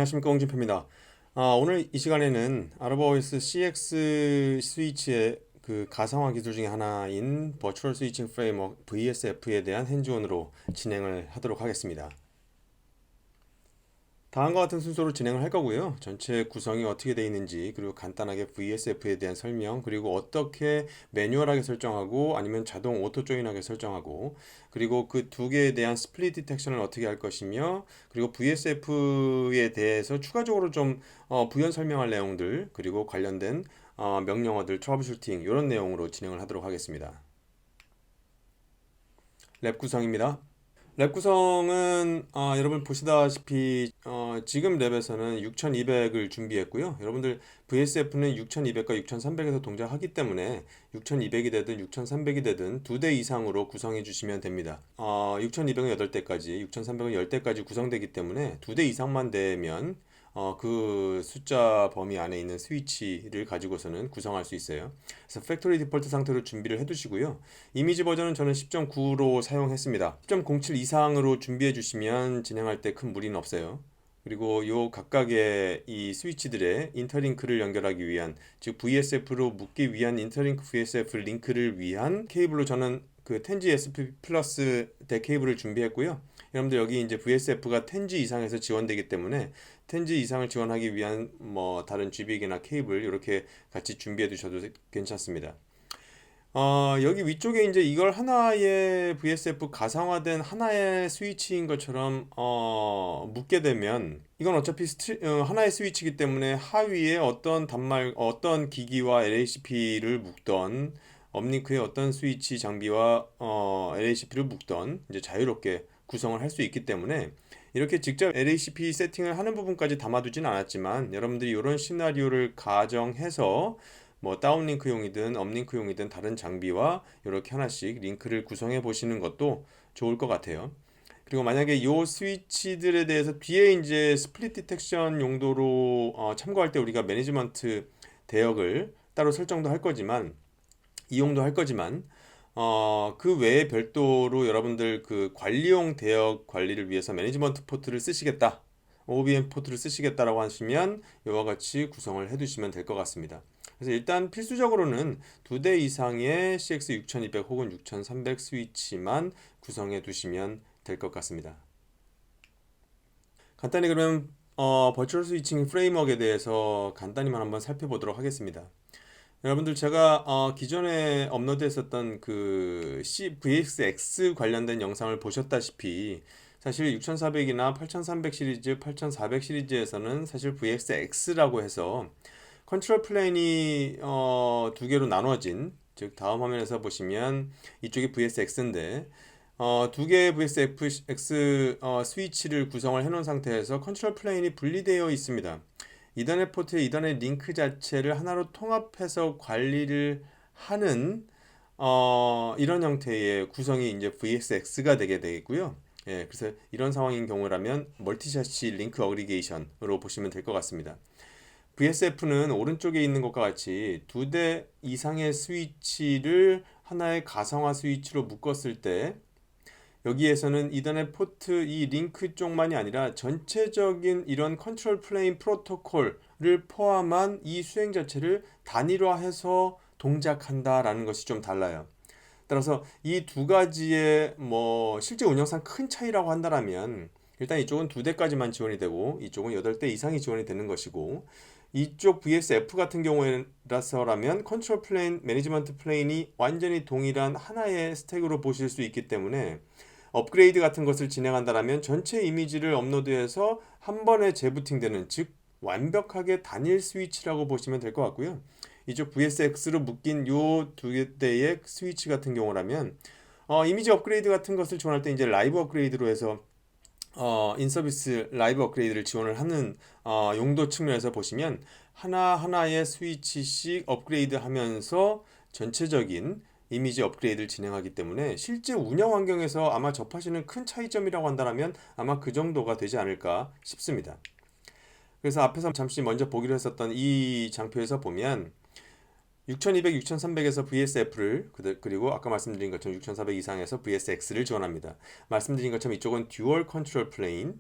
안녕하십니까, 홍진표입니다. 오늘 이 시간에는 아르바오스 CX 스위치의 그 가상화 기술 중에 하나인 버추얼 스위칭 프레임워크 VSF에 대한 핸즈온으로 진행을 하도록 하겠습니다. 다음과 같은 순서로 진행을 할 거고요. 전체 구성이 어떻게 되어 있는지, 그리고 간단하게 VSF에 대한 설명, 그리고 어떻게 매뉴얼하게 설정하고 아니면 자동 오토 조인하게 설정하고, 그리고 그 두 개에 대한 스플릿 디텍션을 어떻게 할 것이며, 그리고 VSF에 대해서 추가적으로 좀 부연 설명할 내용들, 그리고 관련된 명령어들, 트러블 슈팅 이런 내용으로 진행을 하도록 하겠습니다. 랩 구성입니다. 랩 구성은 여러분 보시다시피 지금 랩에서는 6200을 준비했고요. 여러분들 VSF는 6200과 6300에서 동작하기 때문에 6200이 되든 6300이 되든 두 대 이상으로 구성해 주시면 됩니다. 6200은 8대까지, 6300은 10대까지 구성되기 때문에 두 대 이상만 되면 그 숫자 범위 안에 있는 스위치를 가지고서는 구성할 수 있어요. 그래서 팩토리 디폴트 상태로 준비를 해 두시고요. 이미지 버전은 저는 10.9로 사용했습니다. 10.07 이상으로 준비해 주시면 진행할 때 큰 무리는 없어요. 그리고 요 각각의 이 스위치들의 인터링크를 연결하기 위한, 즉 VSF로 묶기 위한 인터링크 VSF 링크를 위한 케이블로 저는 그 10G SP 플러스 대 케이블을 준비했고요. 여러분들 여기 이제 VSF가 10G 이상에서 지원되기 때문에 10G 이상을 지원하기 위한 뭐 다른 GBig이나 케이블 이렇게 같이 준비해 두셔도 괜찮습니다. 여기 위쪽에 이제 이걸 하나의 VSF 가상화된 하나의 스위치인 것처럼 묶게 되면 이건 어차피 하나의 스위치이기 때문에 하위에 어떤 단말 어떤 기기와 LHP를 묶던 업링크의 어떤 스위치 장비와 LHP를 묶던 이제 자유롭게 구성을 할 수 있기 때문에 이렇게 직접 LHP 세팅을 하는 부분까지 담아두진 않았지만 여러분들이 이런 시나리오를 가정해서 뭐 다운링크용이든 업링크용이든 다른 장비와 이렇게 하나씩 링크를 구성해 보시는 것도 좋을 것 같아요. 그리고 만약에 이 스위치들에 대해서 뒤에 이제 스플릿 디텍션 용도로 참고할 때 우리가 매니지먼트 대역을 따로 설정도 할 거지만 이용도 할 거지만 그 외에 별도로 여러분들 그 관리용 대역 관리를 위해서 매니지먼트 포트를 쓰시겠다, OBM 포트를 쓰시겠다라고 하시면 이와 같이 구성을 해 두시면 될 것 같습니다. 그래서 일단 필수적으로는 두 대 이상의 CX 6200 혹은 6300 스위치만 구성해 두시면 될 것 같습니다. 간단히 그러면 버추얼 스위칭 프레임워크에 대해서 간단히만 한번 살펴보도록 하겠습니다. 여러분들 제가 기존에 업로드했었던 그 VXX 관련된 영상을 보셨다시피 사실 6400이나 8300 시리즈, 8400 시리즈에서는 사실 VXX라고 해서 컨트롤 플레인이 두 개로 나눠진, 즉 다음 화면에서 보시면 이쪽이 VSX인데 두 개의 VSFX 스위치를 구성을 해놓은 상태에서 컨트롤 플레인이 분리되어 있습니다. 이더넷 포트의 이더넷 링크 자체를 하나로 통합해서 관리를 하는 이런 형태의 구성이 이제 VSX가 되게 되겠고요. 예, 그래서 이런 상황인 경우라면 멀티샷시 링크 어그리게이션으로 보시면 될 것 같습니다. VSF는 오른쪽에 있는 것과 같이 두 대 이상의 스위치를 하나의 가상화 스위치로 묶었을 때 여기에서는 이더넷 포트 이 링크 쪽만이 아니라 전체적인 이런 컨트롤 플레인 프로토콜을 포함한 이 수행 자체를 단일화해서 동작한다라는 것이 좀 달라요. 따라서 이 두 가지의 뭐 실제 운영상 큰 차이라고 한다면 일단 이쪽은 두 대까지만 지원이 되고 이쪽은 8대 이상이 지원이 되는 것이고, 이쪽 VSF 같은 경우에라서라면 컨트롤 플레인, 매니지먼트 플레인이 완전히 동일한 하나의 스택으로 보실 수 있기 때문에 업그레이드 같은 것을 진행한다면 전체 이미지를 업로드해서 한 번에 재부팅되는, 즉 완벽하게 단일 스위치라고 보시면 될 것 같고요. 이쪽 VSX로 묶인 요 두 대의 스위치 같은 경우라면 이미지 업그레이드 같은 것을 지원할 때 이제 라이브 업그레이드로 해서 인서비스 라이브 업그레이드를 지원을 하는 용도 측면에서 보시면 하나하나의 스위치씩 업그레이드 하면서 전체적인 이미지 업그레이드를 진행하기 때문에 실제 운영 환경에서 아마 접하시는 큰 차이점이라고 한다면 아마 그 정도가 되지 않을까 싶습니다. 그래서 앞에서 잠시 먼저 보기로 했었던 이 장표에서 보면 6200, 6300에서 VSF를 그리고 아까 말씀드린 것처럼 6400 이상에서 VSX를 지원합니다. 말씀드린 것처럼 이쪽은 듀얼 컨트롤 플레인,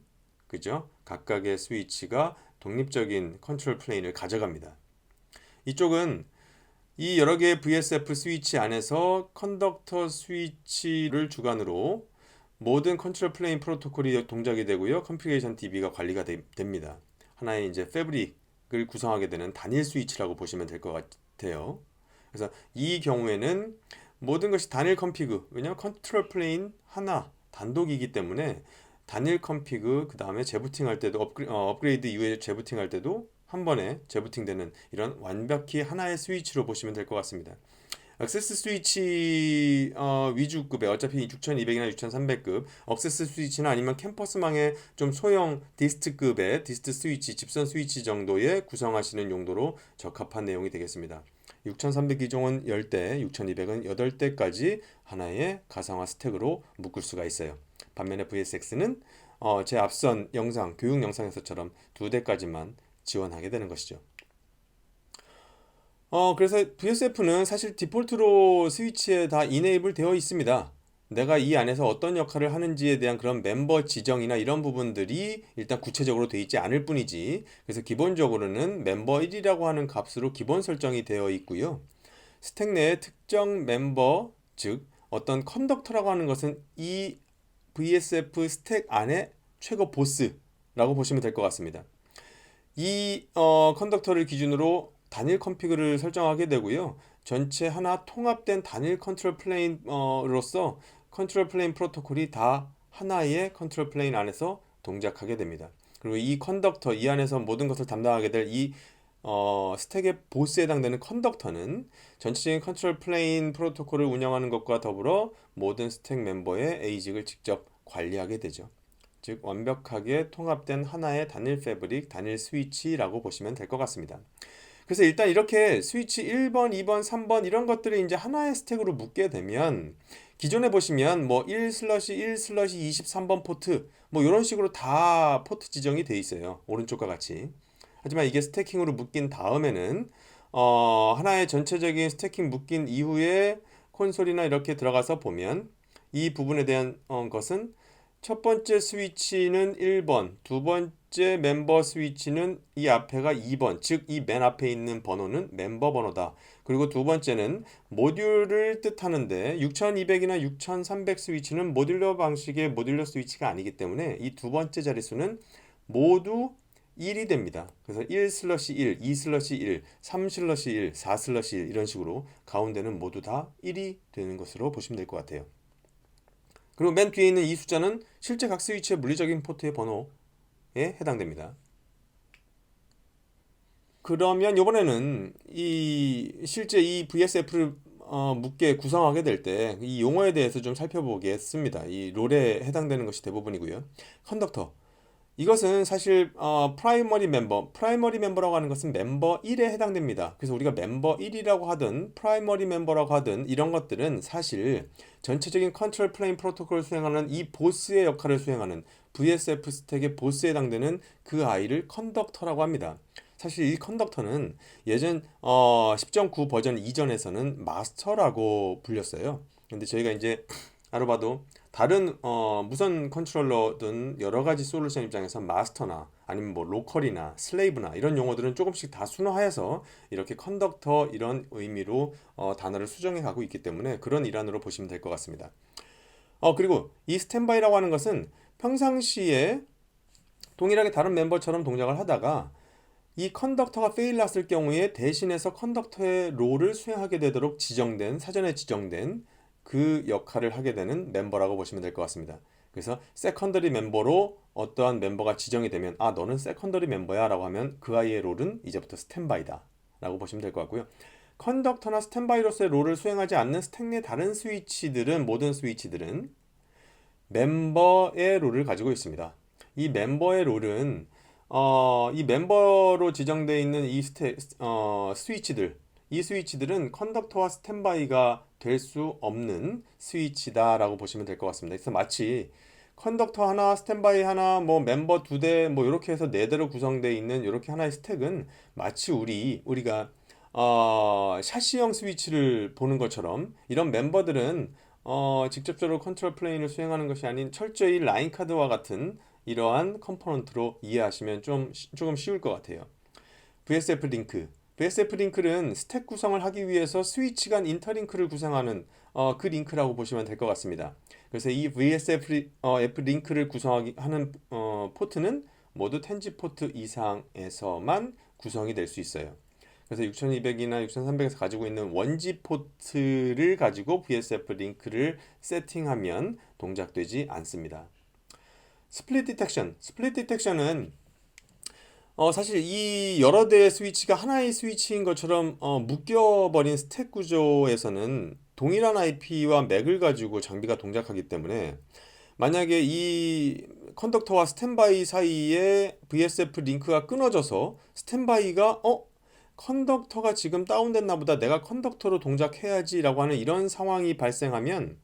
그죠? 각각의 스위치가 독립적인 컨트롤 플레인을 가져갑니다. 이쪽은 이 여러 개의 VSF 스위치 안에서 컨덕터 스위치를 주관으로 모든 컨트롤 플레인 프로토콜이 동작이 되고요. 컨피그레이션 DB가 관리가 됩니다. 하나의 이제 패브릭을 구성하게 되는 단일 스위치라고 보시면 될 것 같아요. 그래서 이 경우에는 모든 것이 단일 컨피그, 왜냐하면 컨트롤 플레인 하나 단독이기 때문에 단일 컨피그, 그 다음에 재부팅 할 때도 업그레이드 이후에 재부팅 할 때도 한 번에 재부팅 되는 이런 완벽히 하나의 스위치로 보시면 될 것 같습니다. 액세스 스위치 위주급의 어차피 6200이나 6300급 액세스 스위치나 아니면 캠퍼스망의 좀 소형 디스트급의 디스트 스위치, 집선 스위치 정도의 구성하시는 용도로 적합한 내용이 되겠습니다. 6300 기종은 10대, 6200은 8대까지 하나의 가상화 스택으로 묶을 수가 있어요. 반면에 VSX는 제 앞선 영상, 교육 영상에서처럼 2대까지만 지원하게 되는 것이죠. 그래서 VSF는 사실 디폴트로 스위치에 다 이네이블 되어 있습니다. 내가 이 안에서 어떤 역할을 하는지에 대한 그런 멤버 지정이나 이런 부분들이 일단 구체적으로 되어 있지 않을 뿐이지. 그래서 기본적으로는 멤버 1이라고 하는 값으로 기본 설정이 되어 있고요. 스택 내의 특정 멤버, 즉 어떤 컨덕터라고 하는 것은 이 VSF 스택 안에 최고 보스라고 보시면 될 것 같습니다. 이 컨덕터를 기준으로 단일 컨피그를 설정하게 되고요. 전체 하나 통합된 단일 컨트롤 플레인으로서 컨트롤 플레인 프로토콜이 다 하나의 컨트롤 플레인 안에서 동작하게 됩니다. 그리고 이 컨덕터, 이 안에서 모든 것을 담당하게 될 이 스택의 보스에 해당되는 컨덕터는 전체적인 컨트롤 플레인 프로토콜을 운영하는 것과 더불어 모든 스택 멤버의 에이직을 직접 관리하게 되죠. 즉 완벽하게 통합된 하나의 단일 패브릭, 단일 스위치라고 보시면 될 것 같습니다. 그래서 일단 이렇게 스위치 1번, 2번, 3번 이런 것들을 이제 하나의 스택으로 묶게 되면 기존에 보시면 뭐 1/1/23번 포트 뭐 이런 식으로 다 포트 지정이 돼 있어요. 오른쪽과 같이. 하지만 이게 스태킹으로 묶인 다음에는 하나의 전체적인 스태킹 묶인 이후에 콘솔이나 이렇게 들어가서 보면 이 부분에 대한 것은 첫 번째 스위치는 1번, 두 번째 멤버 스위치는 이 앞에가 2번, 즉 이 맨 앞에 있는 번호는 멤버 번호다. 그리고 두 번째는 모듈을 뜻하는데 6200이나 6300 스위치는 모듈러 방식의 모듈러 스위치가 아니기 때문에 이 두 번째 자릿수는 모두 1이 됩니다. 그래서 1/1, 2/1, 3/1, 4/1 이런 식으로 가운데는 모두 다 1이 되는 것으로 보시면 될 것 같아요. 그리고 맨 뒤에 있는 이 숫자는 실제 각 스위치의 물리적인 포트의 번호에 해당됩니다. 그러면 이번에는 실제 이 VSF를 묻게 구성하게 될 때 이 용어에 대해서 좀 살펴보겠습니다. 이 롤에 해당되는 것이 대부분이고요. 컨덕터. 이것은 사실 프라이머리 멤버라고 하는 것은 멤버 1에 해당됩니다. 그래서 우리가 멤버 1이라고 하든 프라이머리 멤버라고 하든 이런 것들은 사실 전체적인 컨트롤 플레인 프로토콜을 수행하는 이 보스의 역할을 수행하는 VSF 스택의 보스에 해당되는 그 아이를 컨덕터라고 합니다. 사실 이 컨덕터는 예전 10.9 버전 이전에서는 마스터라고 불렸어요. 근데 저희가 이제 아로바도 다른 무선 컨트롤러든 여러 가지 솔루션 입장에서 마스터나 아니면 뭐 로컬이나 슬레이브나 이런 용어들은 조금씩 다 순화해서 이렇게 컨덕터 이런 의미로 단어를 수정해 가고 있기 때문에 그런 일환으로 보시면 될 것 같습니다. 그리고 이 스탠바이라고 하는 것은 평상시에 동일하게 다른 멤버처럼 동작을 하다가 이 컨덕터가 페일 났을 경우에 대신해서 컨덕터의 롤을 수행하게 되도록 사전에 지정된 그 역할을 하게 되는 멤버라고 보시면 될 것 같습니다. 그래서 세컨더리 멤버로 어떠한 멤버가 지정이 되면 너는 세컨더리 멤버야 라고 하면 그 아이의 롤은 이제부터 스탠바이다 라고 보시면 될 것 같고요. 컨덕터나 스탠바이로서의 롤을 수행하지 않는 스택 내 다른 스위치들은 모든 스위치들은 멤버의 롤을 가지고 있습니다. 이 멤버의 롤은 이 멤버로 지정되어 있는 스위치들 이 스위치들은 컨덕터와 스탠바이가 될 수 없는 스위치다라고 보시면 될 것 같습니다. 그래서 마치 컨덕터 하나, 스탠바이 하나, 뭐 멤버 두 대, 뭐 이렇게 해서 네 대로 구성되어 있는 이렇게 하나의 스택은 마치 우리가 샤시형 스위치를 보는 것처럼 이런 멤버들은 직접적으로 컨트롤 플레인을 수행하는 것이 아닌 철저히 라인 카드와 같은 이러한 컴포넌트로 이해하시면 조금 쉬울 것 같아요. VSF 링크. VSF 링크는 스택 구성을 하기 위해서 스위치 간 인터링크를 구성하는 그 링크라고 보시면 될 것 같습니다. 그래서 이 VSF F 링크를 구성하는 포트는 모두 10G 포트 이상에서만 구성이 될 수 있어요. 그래서 6200이나 6300에서 가지고 있는 원지 포트를 가지고 VSF 링크를 세팅하면 동작되지 않습니다. 스플릿 디텍션. 스플릿 디텍션은 사실 이 여러 대의 스위치가 하나의 스위치인 것처럼 묶여버린 스택 구조에서는 동일한 IP와 맥을 가지고 장비가 동작하기 때문에 만약에 이 컨덕터와 스탠바이 사이에 VSF 링크가 끊어져서 스탠바이가 컨덕터가 지금 다운됐나 보다, 내가 컨덕터로 동작해야지 라고 하는 이런 상황이 발생하면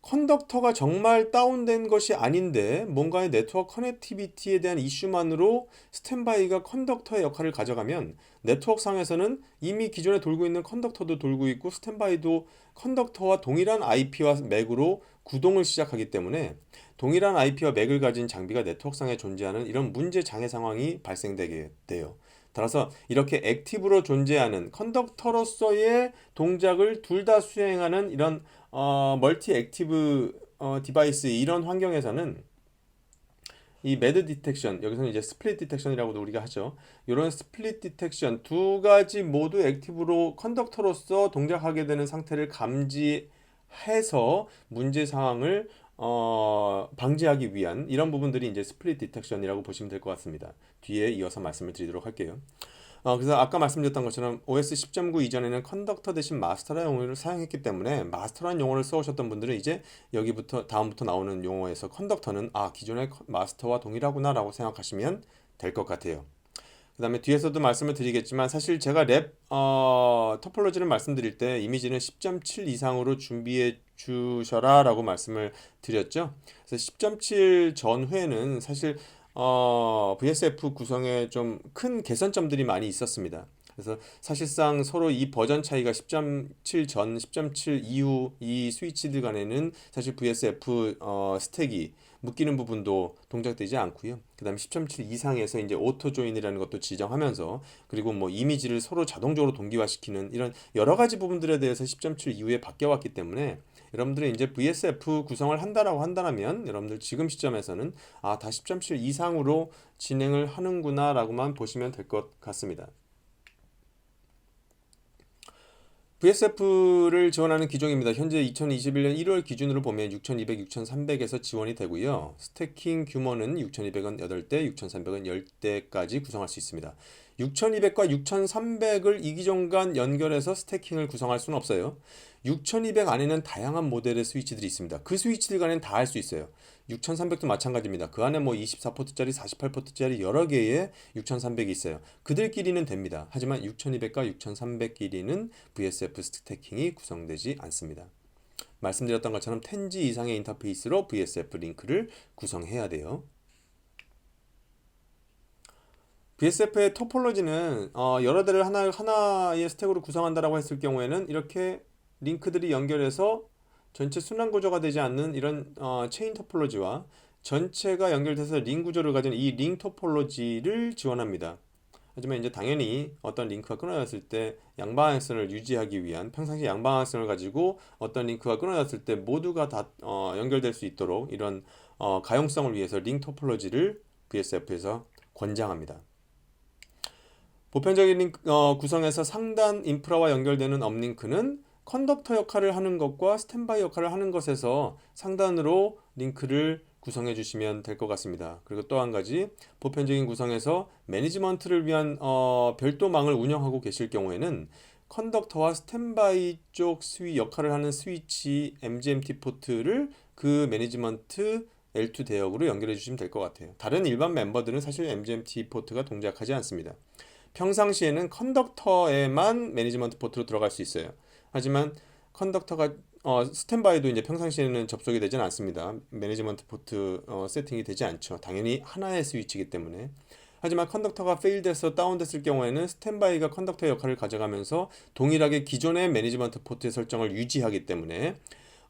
컨덕터가 정말 다운된 것이 아닌데 뭔가의 네트워크 커넥티비티에 대한 이슈만으로 스탠바이가 컨덕터의 역할을 가져가면 네트워크상에서는 이미 기존에 돌고 있는 컨덕터도 돌고 있고 스탠바이도 컨덕터와 동일한 IP와 맥으로 구동을 시작하기 때문에 동일한 IP와 맥을 가진 장비가 네트워크상에 존재하는 이런 문제 장애 상황이 발생되게 돼요. 따라서 이렇게 액티브로 존재하는 컨덕터로서의 동작을 둘 다 수행하는 이런 멀티 액티브 디바이스 이런 환경에서는 이 매드 디텍션, 여기서는 이제 스플릿 디텍션이라고도 우리가 하죠. 이런 스플릿 디텍션 두 가지 모두 액티브로 컨덕터로서 동작하게 되는 상태를 감지해서 문제 상황을 방지하기 위한 이런 부분들이 이제 스플릿 디텍션이라고 보시면 될 것 같습니다. 뒤에 이어서 말씀을 드리도록 할게요. 그래서 아까 말씀드렸던 것처럼 OS 10.9 이전에는 컨덕터 대신 마스터라는 용어를 사용했기 때문에 마스터라는 용어를 써오셨던 분들은 이제 여기부터 다음부터 나오는 용어에서 컨덕터는 기존의 마스터와 동일하구나 라고 생각하시면 될 것 같아요. 그 다음에 뒤에서도 말씀을 드리겠지만 사실 제가 랩 토폴로지를 말씀드릴 때 이미지는 10.7 이상으로 준비해 주셔라 라고 말씀을 드렸죠. 그래서 10.7 전후에는 사실 VSF 구성에 좀 큰 개선점들이 많이 있었습니다. 그래서 사실상 서로 이 버전 차이가 10.7 전, 10.7 이후 이 스위치들 간에는 사실 VSF 스택이 묶이는 부분도 동작되지 않고요. 그 다음에 10.7 이상에서 이제 오토 조인이라는 것도 지정하면서 그리고 뭐 이미지를 서로 자동적으로 동기화시키는 이런 여러 가지 부분들에 대해서 10.7 이후에 바뀌어왔기 때문에 여러분들이 이제 VSF 구성을 한다라고 한다면 여러분들 지금 시점에서는 다 10.7 이상으로 진행을 하는구나 라고만 보시면 될 것 같습니다. VSF를 지원하는 기종입니다. 현재 2021년 1월 기준으로 보면 6200, 6300에서 지원이 되고요. 스태킹 규모는 6200은 8대, 6300은 10대까지 구성할 수 있습니다. 6200과 6300을 이 기종 간 연결해서 스태킹을 구성할 수는 없어요. 6200 안에는 다양한 모델의 스위치들이 있습니다. 그 스위치들 간에는 다 할 수 있어요. 6300도 마찬가지입니다. 그 안에 뭐 24포트짜리, 48포트짜리 여러 개의 6300이 있어요. 그들끼리는 됩니다. 하지만 6200과 6300끼리는 VSF 스태킹이 구성되지 않습니다. 말씀드렸던 것처럼 10G 이상의 인터페이스로 VSF 링크를 구성해야 돼요. VSF의 토폴로지는 여러 대를 하나의 스택으로 구성한다라고 했을 경우에는 이렇게 링크들이 연결해서 전체 순환 구조가 되지 않는 이런 체인 토폴로지와 전체가 연결돼서 링 구조를 가진 이 링 토폴로지를 지원합니다. 하지만 이제 당연히 어떤 링크가 끊어졌을 때 양방향성을 유지하기 위한 평상시 양방향성을 가지고 어떤 링크가 끊어졌을 때 모두가 다 연결될 수 있도록 이런 가용성을 위해서 링 토폴로지를 VSF에서 권장합니다. 보편적인 구성에서 상단 인프라와 연결되는 업링크는 컨덕터 역할을 하는 것과 스탠바이 역할을 하는 것에서 상단으로 링크를 구성해 주시면 될 것 같습니다. 그리고 또 한 가지 보편적인 구성에서 매니지먼트를 위한 별도망을 운영하고 계실 경우에는 컨덕터와 스탠바이 쪽 역할을 하는 스위치 MGMT 포트를 그 매니지먼트 L2 대역으로 연결해 주시면 될 것 같아요. 다른 일반 멤버들은 사실 MGMT 포트가 동작하지 않습니다. 평상시에는 컨덕터에만 매니지먼트 포트로 들어갈 수 있어요. 하지만 컨덕터가 스탠바이도 이제 평상시에는 접속이 되지는 않습니다. 매니지먼트 포트 세팅이 되지 않죠. 당연히 하나의 스위치이기 때문에. 하지만 컨덕터가 페일돼서 다운됐을 경우에는 스탠바이가 컨덕터 역할을 가져가면서 동일하게 기존의 매니지먼트 포트의 설정을 유지하기 때문에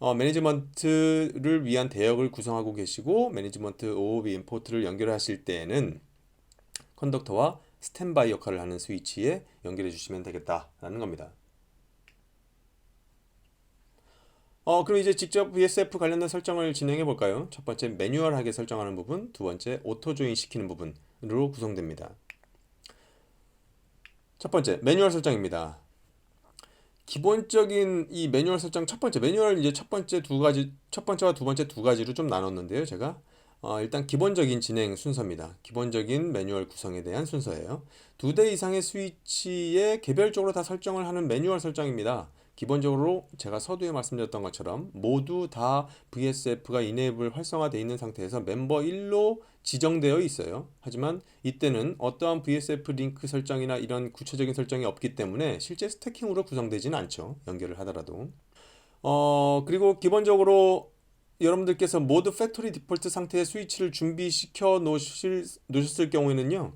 매니지먼트를 위한 대역을 구성하고 계시고 매니지먼트 OOB 임포트를 연결하실 때에는 컨덕터와 스탠바이 역할을 하는 스위치에 연결해 주시면 되겠다라는 겁니다. 그럼 이제 직접 VSF 관련된 설정을 진행해 볼까요? 첫 번째 매뉴얼하게 설정하는 부분, 두 번째 오토 조인 시키는 부분으로 구성됩니다. 첫 번째 매뉴얼 설정입니다. 기본적인 이 매뉴얼 설정 첫 번째 매뉴얼 이제 첫 번째와 두 번째 두 가지로 좀 나눴는데요. 제가 일단 기본적인 진행 순서입니다. 기본적인 매뉴얼 구성에 대한 순서예요. 두 대 이상의 스위치에 개별적으로 다 설정을 하는 매뉴얼 설정입니다. 기본적으로 제가 서두에 말씀드렸던 것처럼 모두 다 VSF가 이네이블 활성화되어 있는 상태에서 멤버 1로 지정되어 있어요. 하지만 이때는 어떠한 VSF 링크 설정이나 이런 구체적인 설정이 없기 때문에 실제 스태킹으로 구성되지는 않죠. 연결을 하더라도. 그리고 기본적으로 여러분들께서 모두 팩토리 디폴트 상태의 스위치를 준비시켜 놓으셨을 경우에는요.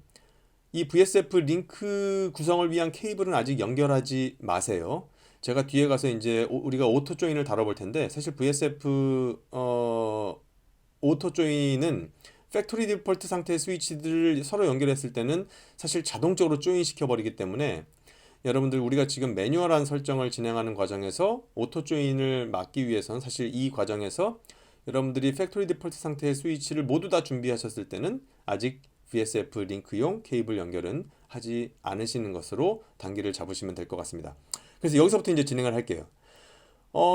이 VSF 링크 구성을 위한 케이블은 아직 연결하지 마세요. 제가 뒤에 가서 이제 우리가 오토 조인을 다뤄볼 텐데 사실 VSF 오토 조인은 팩토리 디폴트 상태의 스위치들을 서로 연결했을 때는 사실 자동적으로 조인 시켜버리기 때문에 여러분들 우리가 지금 매뉴얼한 설정을 진행하는 과정에서 오토 조인을 막기 위해서는 사실 이 과정에서 여러분들이 팩토리 디폴트 상태의 스위치를 모두 다 준비하셨을 때는 아직 VSF 링크용 케이블 연결은 하지 않으시는 것으로 단계를 잡으시면 될 것 같습니다. 그래서 여기서부터 이제 진행을 할게요.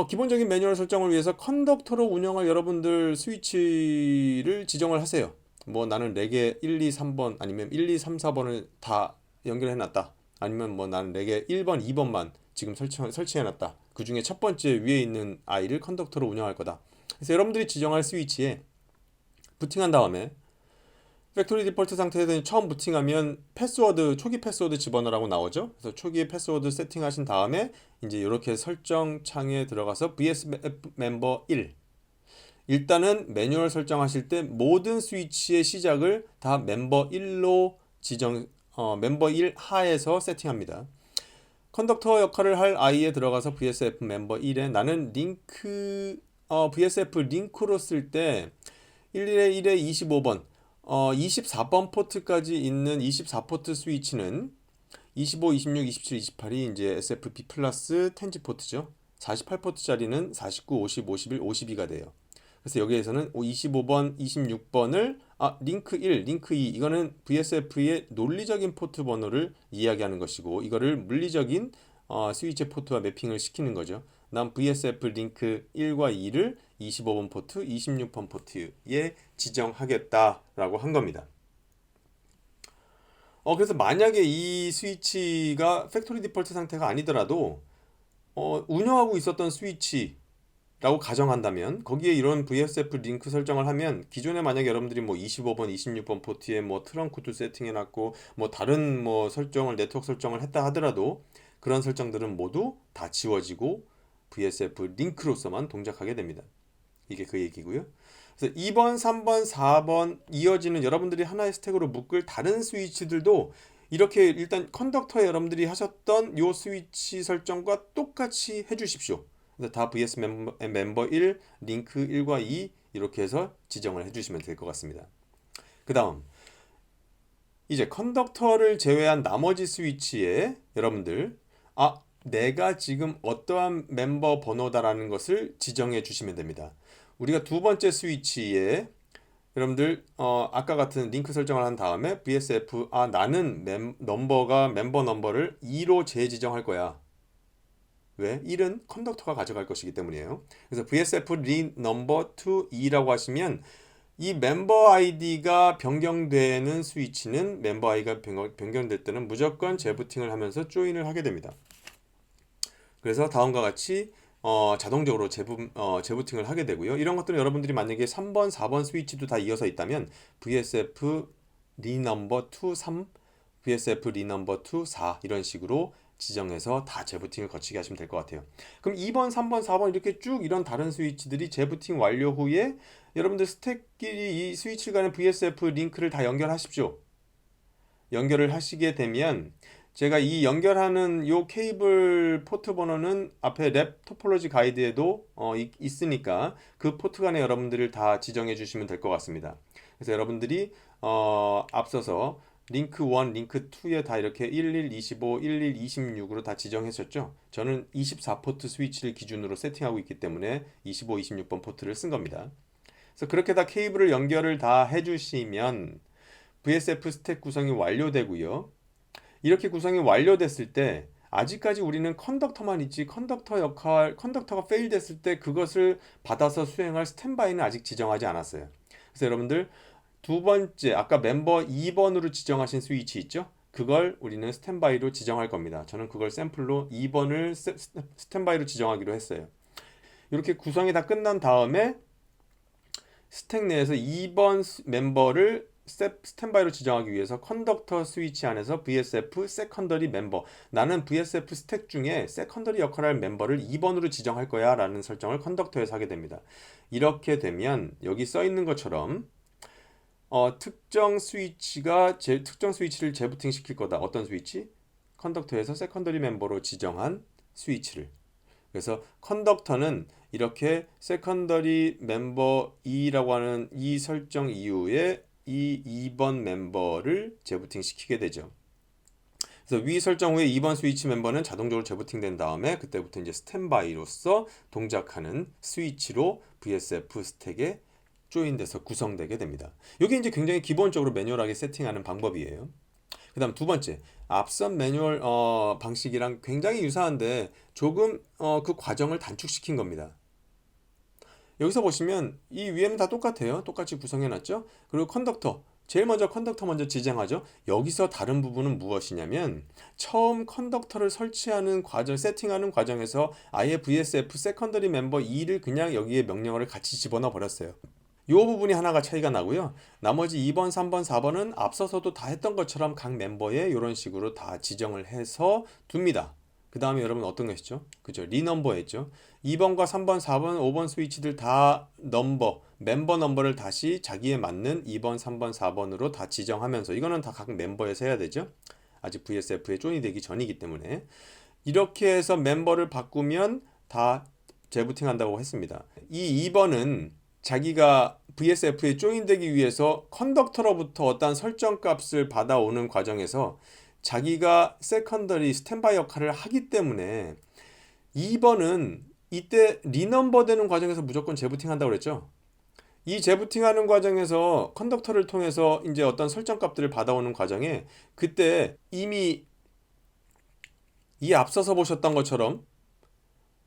기본적인 매뉴얼 설정을 위해서 컨덕터로 운영할 여러분들 스위치를 지정을 하세요. 뭐 나는 4개 1, 2, 3번 아니면 1, 2, 3, 4번을 다 연결해 놨다. 아니면 뭐 나는 4개 1번, 2번만 지금 설치해 놨다. 그 중에 첫 번째 위에 있는 아이를 컨덕터로 운영할 거다. 그래서 여러분들이 지정할 스위치에 부팅한 다음에 팩토리 디폴트 상태에서 처음 부팅하면 패스워드, 초기 패스워드 집어넣으라고 나오죠. 그래서 초기 패스워드 세팅하신 다음에 이제 이렇게 설정 창에 들어가서 VSF 멤버 1 일단은 매뉴얼 설정하실 때 모든 스위치의 시작을 다 멤버 1로 멤버 1 하에서 세팅합니다. 컨덕터 역할을 할 아이에 들어가서 VSF 멤버 1에 나는 VSF 링크로 쓸 때 11에 1에 25번 24번 포트까지 있는 24포트 스위치는 25, 26, 27, 28이 이제 SFP 플러스 텐지 포트죠. 48포트짜리는 49, 50, 51, 52가 돼요. 그래서 여기에서는 25번, 26번을 링크 1, 링크 2 이거는 VSF의 논리적인 포트 번호를 이야기하는 것이고 이거를 물리적인 스위치 포트와 매핑을 시키는 거죠. 난 VSF 링크 1과 2를 25번 포트, 26번 포트에 지정하겠다라고 한 겁니다. 그래서 만약에 이 스위치가 팩토리 디폴트 상태가 아니더라도 운영하고 있었던 스위치라고 가정한다면 거기에 이런 VSF 링크 설정을 하면 기존에 만약에 여러분들이 뭐 25번, 26번 포트에 뭐 트렁크도 세팅해놨고 뭐 다른 뭐 설정을 네트워크 설정을 했다 하더라도 그런 설정들은 모두 다 지워지고 VSF 링크로서만 동작하게 됩니다. 이게 그 얘기고요. 그래서 2번, 3번, 4번 이어지는 여러분들이 하나의 스택으로 묶을 다른 스위치들도 이렇게 일단 컨덕터에 여러분들이 하셨던 요 스위치 설정과 똑같이 해주십시오. 그래서 다 VS 멤버 1, 링크 1과 2 이렇게 해서 지정을 해주시면 될 것 같습니다. 그 다음 이제 컨덕터를 제외한 나머지 스위치에 여러분들 내가 지금 어떠한 멤버 번호다라는 것을 지정해 주시면 됩니다. 우리가 두 번째 스위치에 여러분들 아까 같은 링크 설정을 한 다음에 VSF 나는 멤버 넘버를 2로 재지정할 거야. 왜? 1은 컨덕터가 가져갈 것이기 때문이에요. 그래서 VSF read number to 2라고 하시면 이 멤버 아이디가 변경되는 스위치는 멤버 아이디가 변경될 때는 무조건 재부팅을 하면서 조인을 하게 됩니다. 그래서 다음과 같이 자동적으로 재부팅을 하게 되고요. 이런 것들은 여러분들이 만약에 3번, 4번 스위치도 다 이어서 있다면 VSF 리넘버 2, 3, VSF 리넘버 2, 4 이런 식으로 지정해서 다 재부팅을 거치게 하시면 될 것 같아요. 그럼 2번, 3번, 4번 이렇게 쭉 이런 다른 스위치들이 재부팅 완료 후에 여러분들 스택끼리 이 스위치 간의 VSF 링크를 다 연결하십시오. 연결을 하시게 되면 제가 이 연결하는 요 케이블 포트 번호는 앞에 랩 토폴로지 가이드에도 있으니까 그 포트 간에 여러분들을 다 지정해 주시면 될 것 같습니다. 그래서 여러분들이 앞서서 링크 1, 링크 2에 다 이렇게 11, 25, 11, 26으로 다 지정했었죠. 저는 24포트 스위치를 기준으로 세팅하고 있기 때문에 25, 26번 포트를 쓴 겁니다. 그래서 그렇게 다 케이블을 연결을 다 해주시면 VSF 스택 구성이 완료되고요. 이렇게 구성이 완료됐을 때 아직까지 우리는 컨덕터만 있지 컨덕터가 페일 됐을 때 그것을 받아서 수행할 스탠바이는 아직 지정하지 않았어요. 그래서 여러분들 두 번째 아까 멤버 2번으로 지정하신 스위치 있죠? 그걸 우리는 스탠바이로 지정할 겁니다. 저는 그걸 샘플로 2번을 스탠바이로 지정하기로 했어요. 이렇게 구성이 다 끝난 다음에 스택 내에서 2번 멤버를 스탠바이로 지정하기 위해서 컨덕터 스위치 안에서 VSF 세컨더리 멤버, 나는 VSF 스택 중에 세컨더리 역할을 할 멤버를 2번으로 지정할 거야 라는 설정을 컨덕터에서 하게 됩니다. 이렇게 되면 여기 써 있는 것처럼 특정 스위치를 재부팅 시킬 거다. 어떤 스위치? 컨덕터에서 세컨더리 멤버로 지정한 스위치를. 그래서 컨덕터는 이렇게 세컨더리 멤버 2라고 하는 이 설정 이후에 이 2번 멤버를 재부팅 시키게 되죠. 그래서 위 설정 후에 2번 스위치 멤버는 자동적으로 재부팅된 다음에 그때부터 이제 스탠바이로서 동작하는 스위치로 VSF 스택에 조인돼서 구성되게 됩니다. 이게 이제 굉장히 기본적으로 매뉴얼하게 세팅하는 방법이에요. 그 다음 두 번째, 앞선 매뉴얼 방식이랑 굉장히 유사한데 조금 그 과정을 단축시킨 겁니다. 여기서 보시면 이 위에는 다 똑같아요. 똑같이 구성해놨죠. 그리고 컨덕터, 제일 먼저 컨덕터 먼저 지정하죠. 여기서 다른 부분은 무엇이냐면 처음 컨덕터를 설치하는 과정, 세팅하는 과정에서 아예 VSF 세컨더리 멤버 2를 그냥 여기에 명령어를 같이 집어넣어 버렸어요. 이 부분이 하나가 차이가 나고요. 나머지 2번, 3번, 4번은 앞서서도 다 했던 것처럼 각 멤버에 이런 식으로 다 지정을 해서 둡니다. 그 다음에 여러분 어떤 것이죠? 그죠? 리넘버 했죠. 2번과 3번, 4번, 5번 스위치들 다 멤버 넘버를 다시 자기에 맞는 2번, 3번, 4번으로 다 지정하면서 이거는 다 각 멤버에서 해야 되죠. 아직 VSF에 조인이 되기 전이기 때문에 이렇게 해서 멤버를 바꾸면 다 재부팅 한다고 했습니다. 이 2번은 자기가 VSF에 조인되기 위해서 컨덕터로부터 어떤 설정 값을 받아오는 과정에서 자기가 세컨더리 스탠바이 역할을 하기 때문에 2번은 이때 리넘버 되는 과정에서 무조건 재부팅 한다고 그랬죠. 이 재부팅하는 과정에서 컨덕터를 통해서 이제 어떤 설정 값들을 받아오는 과정에 그때 이미 이 앞서서 보셨던 것처럼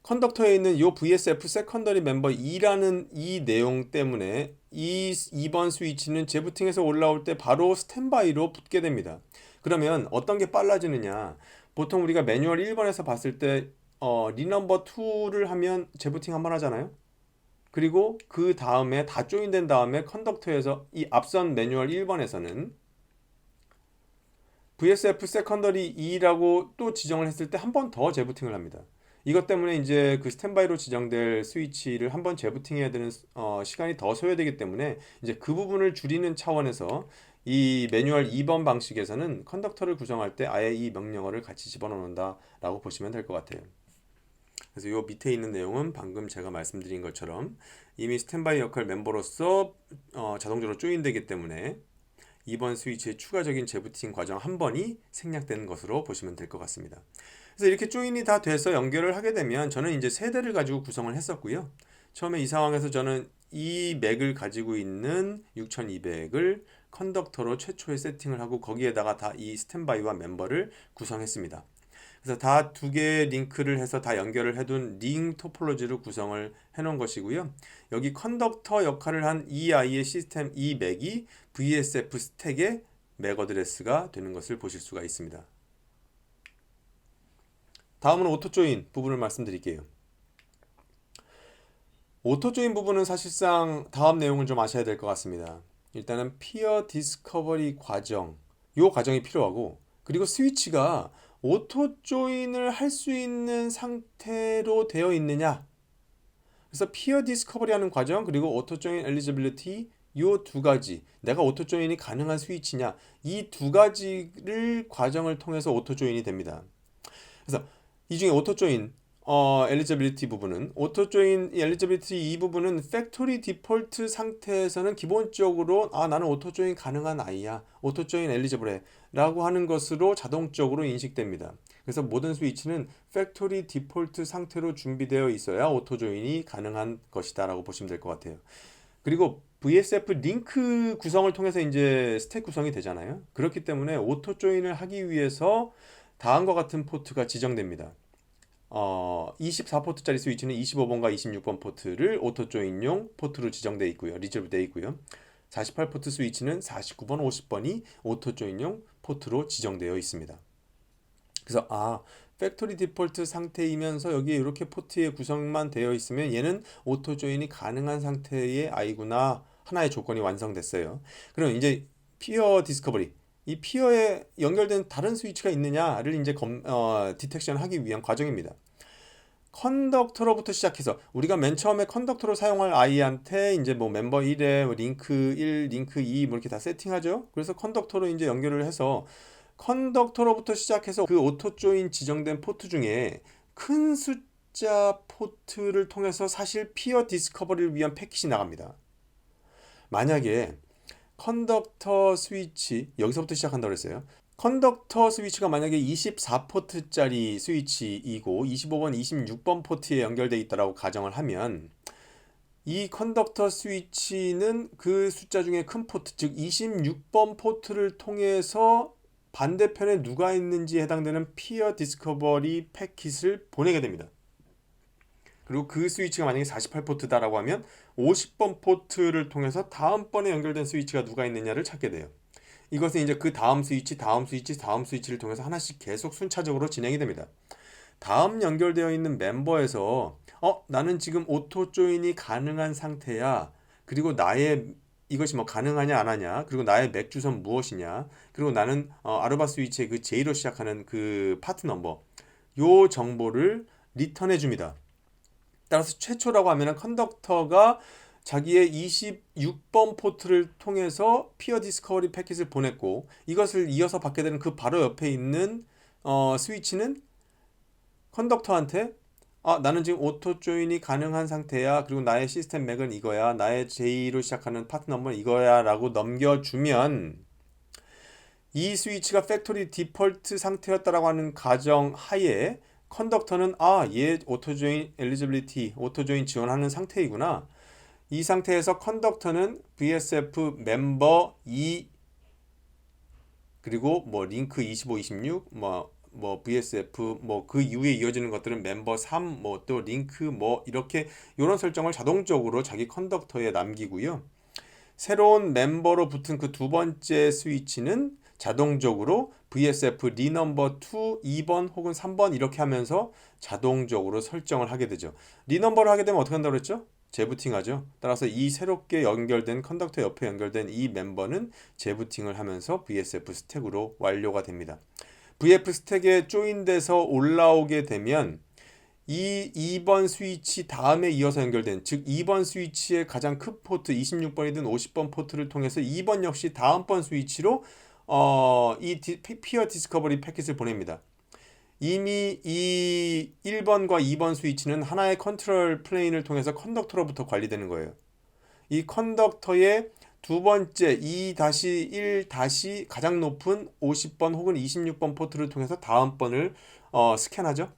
컨덕터에 있는 이 VSF 세컨더리 멤버 2라는 이 내용 때문에 이 2번 스위치는 재부팅에서 올라올 때 바로 스탠바이로 붙게 됩니다. 그러면 어떤 게 빨라지느냐? 보통 우리가 매뉴얼 1번에서 봤을 때 리넘버 2를 하면 재부팅 한 번 하잖아요. 그리고 그 다음에 다 조인된 다음에 컨덕터에서 이 앞선 매뉴얼 1번에서는 VSF 세컨더리 2라고 또 지정을 했을 때 한 번 더 재부팅을 합니다. 이것 때문에 이제 그 스탠바이로 지정될 스위치를 한번 재부팅해야 되는 시간이 더 소요되기 때문에 이제 그 부분을 줄이는 차원에서 이 매뉴얼 2번 방식에서는 컨덕터를 구성할 때 아예 이 명령어를 같이 집어넣는다라고 보시면 될 것 같아요. 그래서 이 밑에 있는 내용은 방금 제가 말씀드린 것처럼 이미 스탠바이 역할 멤버로서 자동적으로 조인되기 때문에 2번 스위치의 추가적인 재부팅 과정 한 번이 생략되는 것으로 보시면 될 것 같습니다. 그래서 이렇게 조인이 다 돼서 연결을 하게 되면 저는 이제 세대를 가지고 구성을 했었고요. 처음에 이 상황에서 저는 이 맥을 가지고 있는 6200을 컨덕터로 최초에 세팅을 하고 거기에다가 다 이 스탠바이와 멤버를 구성했습니다. 그래서 다 두 개의 링크를 해서 다 연결을 해둔 링 토폴로지로 구성을 해놓은 것이고요. 여기 컨덕터 역할을 한 이 아이의 시스템 이 맥이 VSF 스택의 맥 어드레스가 되는 것을 보실 수가 있습니다. 다음은 오토 조인 부분을 말씀드릴게요. 오토 조인 부분은 사실상 다음 내용을 좀 아셔야 될 것 같습니다. 일단은 피어 디스커버리 과정, 요 과정이 필요하고 그리고 스위치가 오토 조인을 할 수 있는 상태로 되어 있느냐. 그래서 피어 디스커버리 하는 과정 그리고 오토 조인 엘리지빌리티 요 두 가지 내가 오토 조인이 가능한 스위치냐 이 두 가지를 과정을 통해서 오토 조인이 됩니다. 그래서 이 중에 오토 조인 엘리지빌리티 부분은 오토 조인 엘리지빌리티 이 부분은 팩토리 디폴트 상태에서는 기본적으로 나는 오토 조인 가능한 아이야. 오토 조인 엘리지블해 라고 하는 것으로 자동적으로 인식됩니다. 그래서 모든 스위치는 팩토리 디폴트 상태로 준비되어 있어야 오토 조인이 가능한 것이다 라고 보시면 될 것 같아요. 그리고 VSF 링크 구성을 통해서 이제 스택 구성이 되잖아요. 그렇기 때문에 오토 조인을 하기 위해서 다음과 같은 포트가 지정됩니다. 24포트짜리 스위치는 25번과 26번 포트를 오토 조인용 포트로 지정되어 있고요. 리저브되어 있고요. 48포트 스위치는 49번, 50번이 오토 조인용 포트로 지정되어 있습니다. 그래서 팩토리 디폴트 상태이면서 여기에 이렇게 포트의 구성만 되어 있으면 얘는 오토 조인이 가능한 상태의 아이구나 하나의 조건이 완성됐어요. 그럼 이제 피어 디스커버리 이 피어에 연결된 다른 스위치가 있느냐를 이제 디텍션 하기 위한 과정입니다. 컨덕터로부터 시작해서 우리가 맨 처음에 컨덕터로 사용할 아이한테 이제 뭐 멤버 1에 링크 1, 링크 2 뭐 이렇게 다 세팅하죠. 그래서 컨덕터로 이제 연결을 해서 컨덕터로부터 시작해서 그 오토 조인 지정된 포트 중에 큰 숫자 포트를 통해서 사실 피어 디스커버리를 위한 패킷이 나갑니다. 만약에 컨덕터 스위치 여기서부터 시작한다고 그랬어요. 컨덕터 스위치가 만약에 24포트짜리 스위치이고 25번, 26번 포트에 연결되어 있다고 가정을 하면 이 컨덕터 스위치는 그 숫자 중에 큰 포트, 즉 26번 포트를 통해서 반대편에 누가 있는지 해당되는 피어 디스커버리 패킷을 보내게 됩니다. 그리고 그 스위치가 만약에 48포트다라고 하면 50번 포트를 통해서 다음번에 연결된 스위치가 누가 있느냐를 찾게 돼요. 이것은 이제 그 다음 스위치, 다음 스위치, 다음 스위치를 통해서 하나씩 계속 순차적으로 진행이 됩니다. 다음 연결되어 있는 멤버에서 나는 지금 오토 조인이 가능한 상태야. 그리고 나의 이것이 뭐 가능하냐 안 하냐. 그리고 나의 맥 주소는 무엇이냐. 그리고 나는 아르바 스위치의 그 J로 시작하는 그 파트 넘버 요 정보를 리턴해 줍니다. 따라서 최초라고 하면은 컨덕터가 자기의 26번 포트를 통해서 피어 디스커버리 패킷을 보냈고 이것을 이어서 받게 되는 그 바로 옆에 있는 스위치는 컨덕터한테 나는 지금 오토 조인이 가능한 상태야. 그리고 나의 시스템 맥은 이거야. 나의 J로 시작하는 파트 넘버는 이거야 라고 넘겨주면 이 스위치가 팩토리 디폴트 상태였다라고 하는 가정 하에 컨덕터는 얘 오토 조인 엘리지빌리티 오토 조인 지원하는 상태이구나. 이 상태에서 컨덕터는 VSF 멤버 2 그리고 뭐 링크 25, 26 뭐 VSF 뭐 그 이후에 이어지는 것들은 멤버 3 뭐 또 링크 뭐 이렇게 이런 설정을 자동적으로 자기 컨덕터에 남기고요. 새로운 멤버로 붙은 그 두 번째 스위치는 자동적으로 VSF 리넘버 2, 2번 혹은 3번 이렇게 하면서 자동적으로 설정을 하게 되죠. 리넘버를 하게 되면 어떻게 한다고 그랬죠? 재부팅하죠. 따라서 이 새롭게 연결된 컨덕터 옆에 연결된 이 멤버는 재부팅을 하면서 VSF 스택으로 완료가 됩니다. VF 스택에 조인돼서 올라오게 되면 이 2번 스위치 다음에 이어서 연결된 즉 2번 스위치의 가장 큰 포트 26번이든 50번 포트를 통해서 2번 역시 다음번 스위치로 이 피어 디스커버리 패킷을 보냅니다. 이미 이 1번과 2번 스위치는 하나의 컨트롤 플레인을 통해서 컨덕터로부터 관리되는 거예요. 이 컨덕터의 두 번째 2-1- 가장 높은 50번 혹은 26번 포트를 통해서 다음 번을 스캔하죠.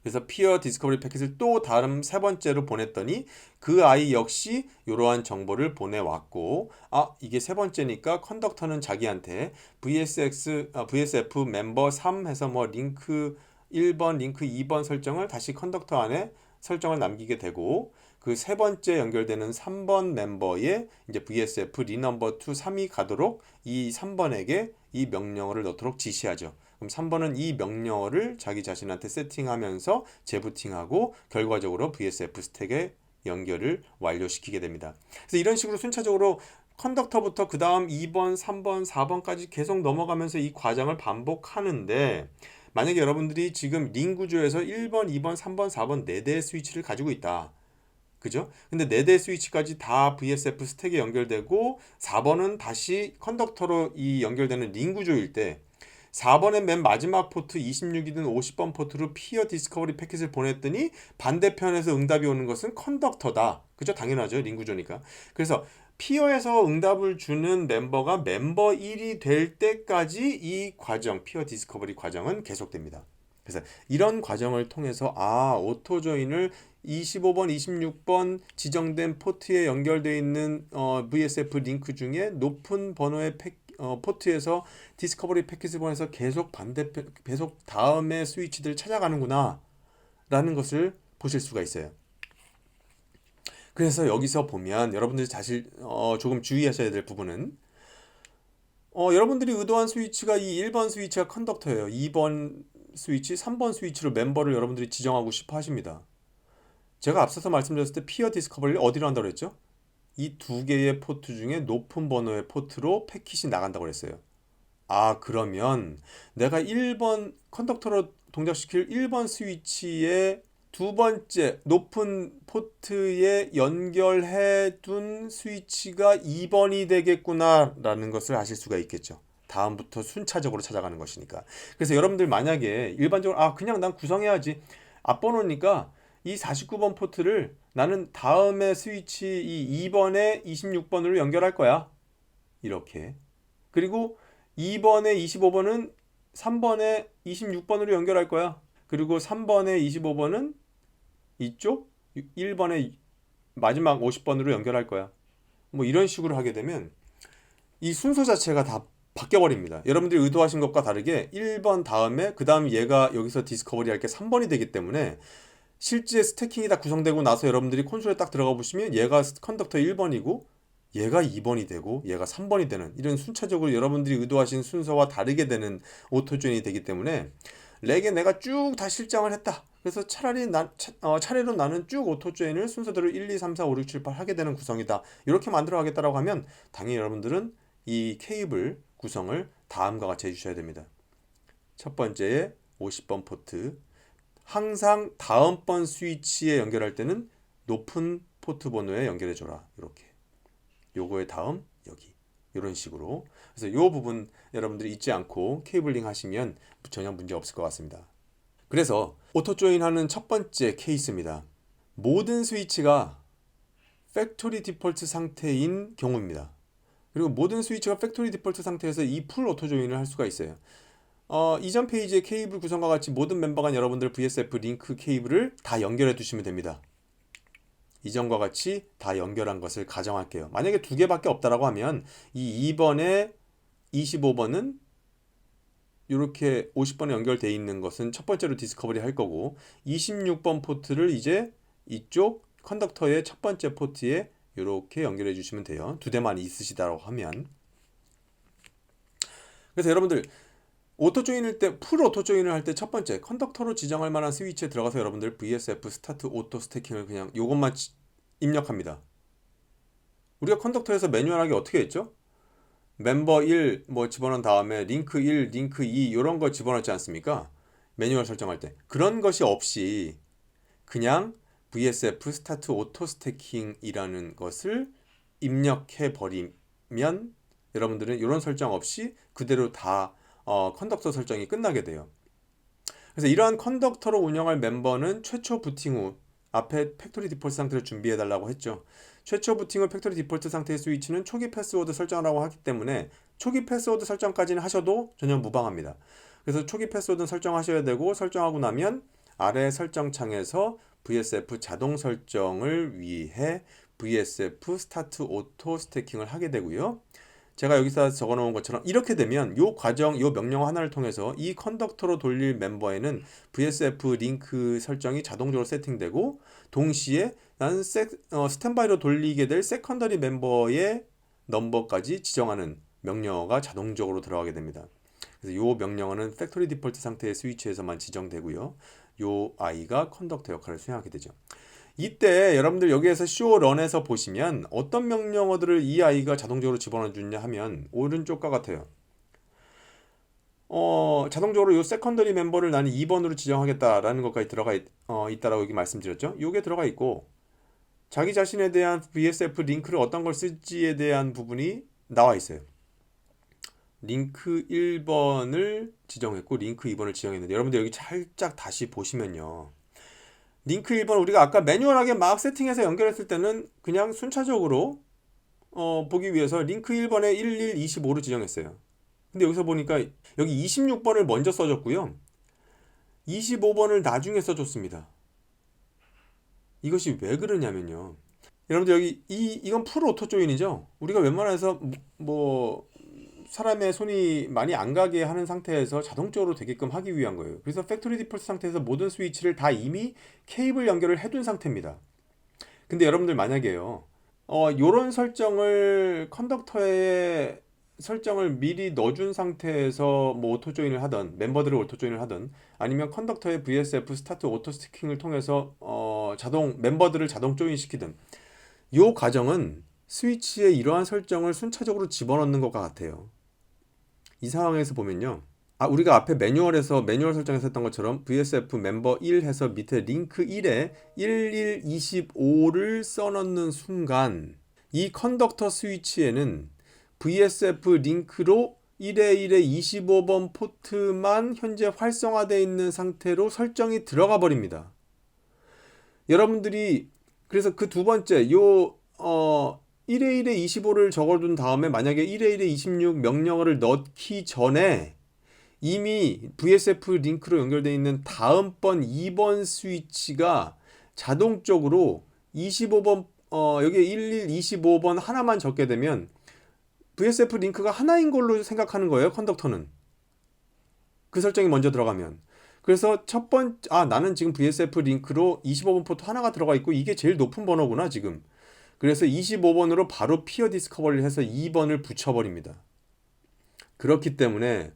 그래서 피어 디스커버리 패킷을 또 다른 세 번째로 보냈더니 그 아이 역시 이러한 정보를 보내왔고 이게 세 번째니까 컨덕터는 자기한테 VSF 멤버 3 해서 뭐 링크 1번, 링크 2번 설정을 다시 컨덕터 안에 설정을 남기게 되고 그 세 번째 연결되는 3번 멤버에 이제 VSF 리넘버 2 3이 가도록 이 3번에게 이 명령어를 넣도록 지시하죠. 그럼 3번은 이 명령어를 자기 자신한테 세팅하면서 재부팅하고 결과적으로 VSF 스택의 연결을 완료시키게 됩니다. 그래서 이런 식으로 순차적으로 컨덕터부터 그 다음 2번, 3번, 4번까지 계속 넘어가면서 이 과정을 반복하는데 만약에 여러분들이 지금 링 구조에서 1번, 2번, 3번, 4번 4대의 스위치를 가지고 있다. 그죠? 근데 4대 스위치까지 다 VSF 스택에 연결되고 4번은 다시 컨덕터로 이 연결되는 링 구조일 때 4번의 맨 마지막 포트 26이든 50번 포트로 피어 디스커버리 패킷을 보냈더니 반대편에서 응답이 오는 것은 컨덕터다. 그죠? 당연하죠. 링 구조니까. 그래서 피어에서 응답을 주는 멤버가 멤버 1이 될 때까지 이 과정, 피어 디스커버리 과정은 계속됩니다. 그래서 이런 과정을 통해서 오토 조인을 25번, 26번 지정된 포트에 연결되어 있는 VSF 링크 중에 높은 번호의 포트에서 디스커버리 패킷을 보내서 계속 다음의 스위치들 찾아가는구나 라는 것을 보실 수가 있어요. 그래서 여기서 보면 여러분들이 사실 조금 주의하셔야 될 부분은 여러분들이 의도한 스위치가 이 1번 스위치가 컨덕터예요. 2번 스위치, 3번 스위치로 멤버를 여러분들이 지정하고 싶어 하십니다. 제가 앞서서 말씀드렸을 때 피어 디스커버리를 어디로 한다고 했죠? 이 두 개의 포트 중에 높은 번호의 포트로 패킷이 나간다고 했어요. 그러면 내가 1번 컨덕터로 동작시킬 1번 스위치의 두 번째 높은 포트에 연결해 둔 스위치가 2번이 되겠구나 라는 것을 아실 수가 있겠죠. 다음부터 순차적으로 찾아가는 것이니까. 그래서 여러분들 만약에 일반적으로 그냥 난 구성해야지. 앞번호니까 이 49번 포트를 나는 다음에 스위치 이 2번에 26번으로 연결할 거야. 이렇게. 그리고 2번에 25번은 3번에 26번으로 연결할 거야. 그리고 3번에 25번은 이쪽 1번에 마지막 50번으로 연결할 거야. 뭐 이런 식으로 하게 되면 이 순서 자체가 다 바뀌어 버립니다. 여러분들이 의도하신 것과 다르게 1번 다음에 그 다음 얘가 여기서 디스커버리 할 게 3번이 되기 때문에 실제 스태킹이 다 구성되고 나서 여러분들이 콘솔에 딱 들어가 보시면 얘가 컨덕터 1번이고 얘가 2번이 되고 얘가 3번이 되는 이런 순차적으로 여러분들이 의도하신 순서와 다르게 되는 오토존이 되기 때문에 렉에 내가 쭉 다 실장을 했다. 그래서 차례로 나는 쭉 오토조인을 순서대로 1, 2, 3, 4, 5, 6, 7, 8 하게 되는 구성이다. 이렇게 만들어 가겠다라고 하면 당연히 여러분들은 이 케이블 구성을 다음과 같이 해주셔야 됩니다. 첫 번째에 50번 포트. 항상 다음번 스위치에 연결할 때는 높은 포트 번호에 연결해줘라. 이렇게. 요거의 다음 여기. 이런 식으로. 그래서 이 부분 여러분들이 잊지 않고 케이블링 하시면 전혀 문제 없을 것 같습니다. 그래서 오토 조인하는 첫 번째 케이스입니다. 모든 스위치가 팩토리 디폴트 상태인 경우입니다. 그리고 모든 스위치가 팩토리 디폴트 상태에서 이 풀 오토 조인을 할 수가 있어요. 이전 페이지의 케이블 구성과 같이 모든 멤버간 여러분들 VSF 링크 케이블을 다 연결해 두시면 됩니다. 이전과 같이 다 연결한 것을 가정할게요. 만약에 두 개밖에 없다라고 하면 이 2번에 25번은 이렇게 50번에 연결되어 있는 것은 첫 번째로 디스커버리 할 거고 26번 포트를 이제 이쪽 컨덕터의 첫 번째 포트에 이렇게 연결해 주시면 돼요. 두 대만 있으시다고 하면. 그래서 여러분들 오토 조인일 때 풀 오토 조인을 할 때 첫 번째 컨덕터로 지정할 만한 스위치에 들어가서 여러분들 VSF 스타트 오토 스태킹을 그냥 요것만 입력합니다. 우리가 컨덕터에서 매뉴얼하게 어떻게 했죠? 멤버 1 뭐 집어넣은 다음에 링크 1, 링크 2 이런 거 집어넣지 않습니까? 매뉴얼 설정할 때. 그런 것이 없이 그냥 VSF 스타트 오토 스태킹이라는 것을 입력해 버리면 여러분들은 이런 설정 없이 그대로 다 컨덕터 설정이 끝나게 돼요. 그래서 이러한 컨덕터로 운영할 멤버는 최초 부팅 후 앞에 팩토리 디폴트 상태를 준비해 달라고 했죠. 최초 부팅 후 팩토리 디폴트 상태의 스위치는 초기 패스워드 설정하라고 하기 때문에 초기 패스워드 설정까지는 하셔도 전혀 무방합니다. 그래서 초기 패스워드는 설정하셔야 되고 설정하고 나면 아래 설정창에서 VSF 자동 설정을 위해 VSF 스타트 오토 스태킹을 하게 되고요. 제가 여기서 적어놓은 것처럼 이렇게 되면 이 과정, 이 명령 하나를 통해서 이 컨덕터로 돌릴 멤버에는 VSF 링크 설정이 자동적으로 세팅되고 동시에 나는 스탠바이로 돌리게 될 세컨더리 멤버의 넘버까지 지정하는 명령어가 자동적으로 들어가게 됩니다. 그래서 이 명령어는 팩토리 디폴트 상태의 스위치에서만 지정되고요. 이 아이가 컨덕터 역할을 수행하게 되죠. 이때 여러분들 여기에서 show run에서 보시면 어떤 명령어들을 이 아이가 자동적으로 집어넣어 주냐 하면 오른쪽과 같아요. 자동적으로 이 세컨더리 멤버를 나는 2번으로 지정하겠다라는 것까지 들어가 있다라고 여기 말씀드렸죠. 이게 들어가 있고 자기 자신에 대한 VSF 링크를 어떤 걸 쓸지에 대한 부분이 나와 있어요. 링크 1번을 지정했고 링크 2번을 지정했는데 여러분들 여기 살짝 다시 보시면요. 링크 1번 우리가 아까 매뉴얼하게 막 세팅해서 연결했을 때는 그냥 순차적으로 보기 위해서 링크 1번에 11, 25로 지정했어요. 근데 여기서 보니까 여기 26번을 먼저 써줬고요. 25번을 나중에 써줬습니다. 이것이 왜 그러냐면요. 여러분들 여기 이건 풀 오토 조인이죠. 우리가 웬만해서 뭐 사람의 손이 많이 안 가게 하는 상태에서 자동적으로 되게끔 하기 위한 거예요. 그래서 팩토리 디폴트 상태에서 모든 스위치를 다 이미 케이블 연결을 해둔 상태입니다. 근데 여러분들 만약에요, 요런 설정을 컨덕터에 설정을 미리 넣어준 상태에서 뭐 오토 조인을 하던 멤버들을 오토 조인을 하던 아니면 컨덕터의 VSF 스타트 오토 스티킹을 통해서 자동 멤버들을 자동 조인 시키든 요 과정은 스위치에 이러한 설정을 순차적으로 집어넣는 것과 같아요. 이 상황에서 보면요. 우리가 앞에 매뉴얼에서 매뉴얼 설정에서 했던 것처럼 VSF 멤버 1 해서 밑에 링크 1에 1125를 써넣는 순간 이 컨덕터 스위치에는 VSF 링크로 1에 1에 25번 포트만 현재 활성화되어 있는 상태로 설정이 들어가 버립니다. 여러분들이 그래서 그 두 번째 1에 1에 25를 적어둔 다음에 만약에 1에 1에 26 명령어를 넣기 전에 이미 VSF 링크로 연결되어 있는 다음번 2번 스위치가 자동적으로 25번 여기에 11, 25번 하나만 적게 되면 VSF 링크가 하나인 걸로 생각하는 거예요. 컨덕터는. 그 설정이 먼저 들어가면. 그래서 나는 지금 VSF 링크로 25번 포트 하나가 들어가 있고 이게 제일 높은 번호구나 지금. 그래서 25번으로 바로 피어 디스커버리를 해서 2번을 붙여버립니다. 그렇기 때문에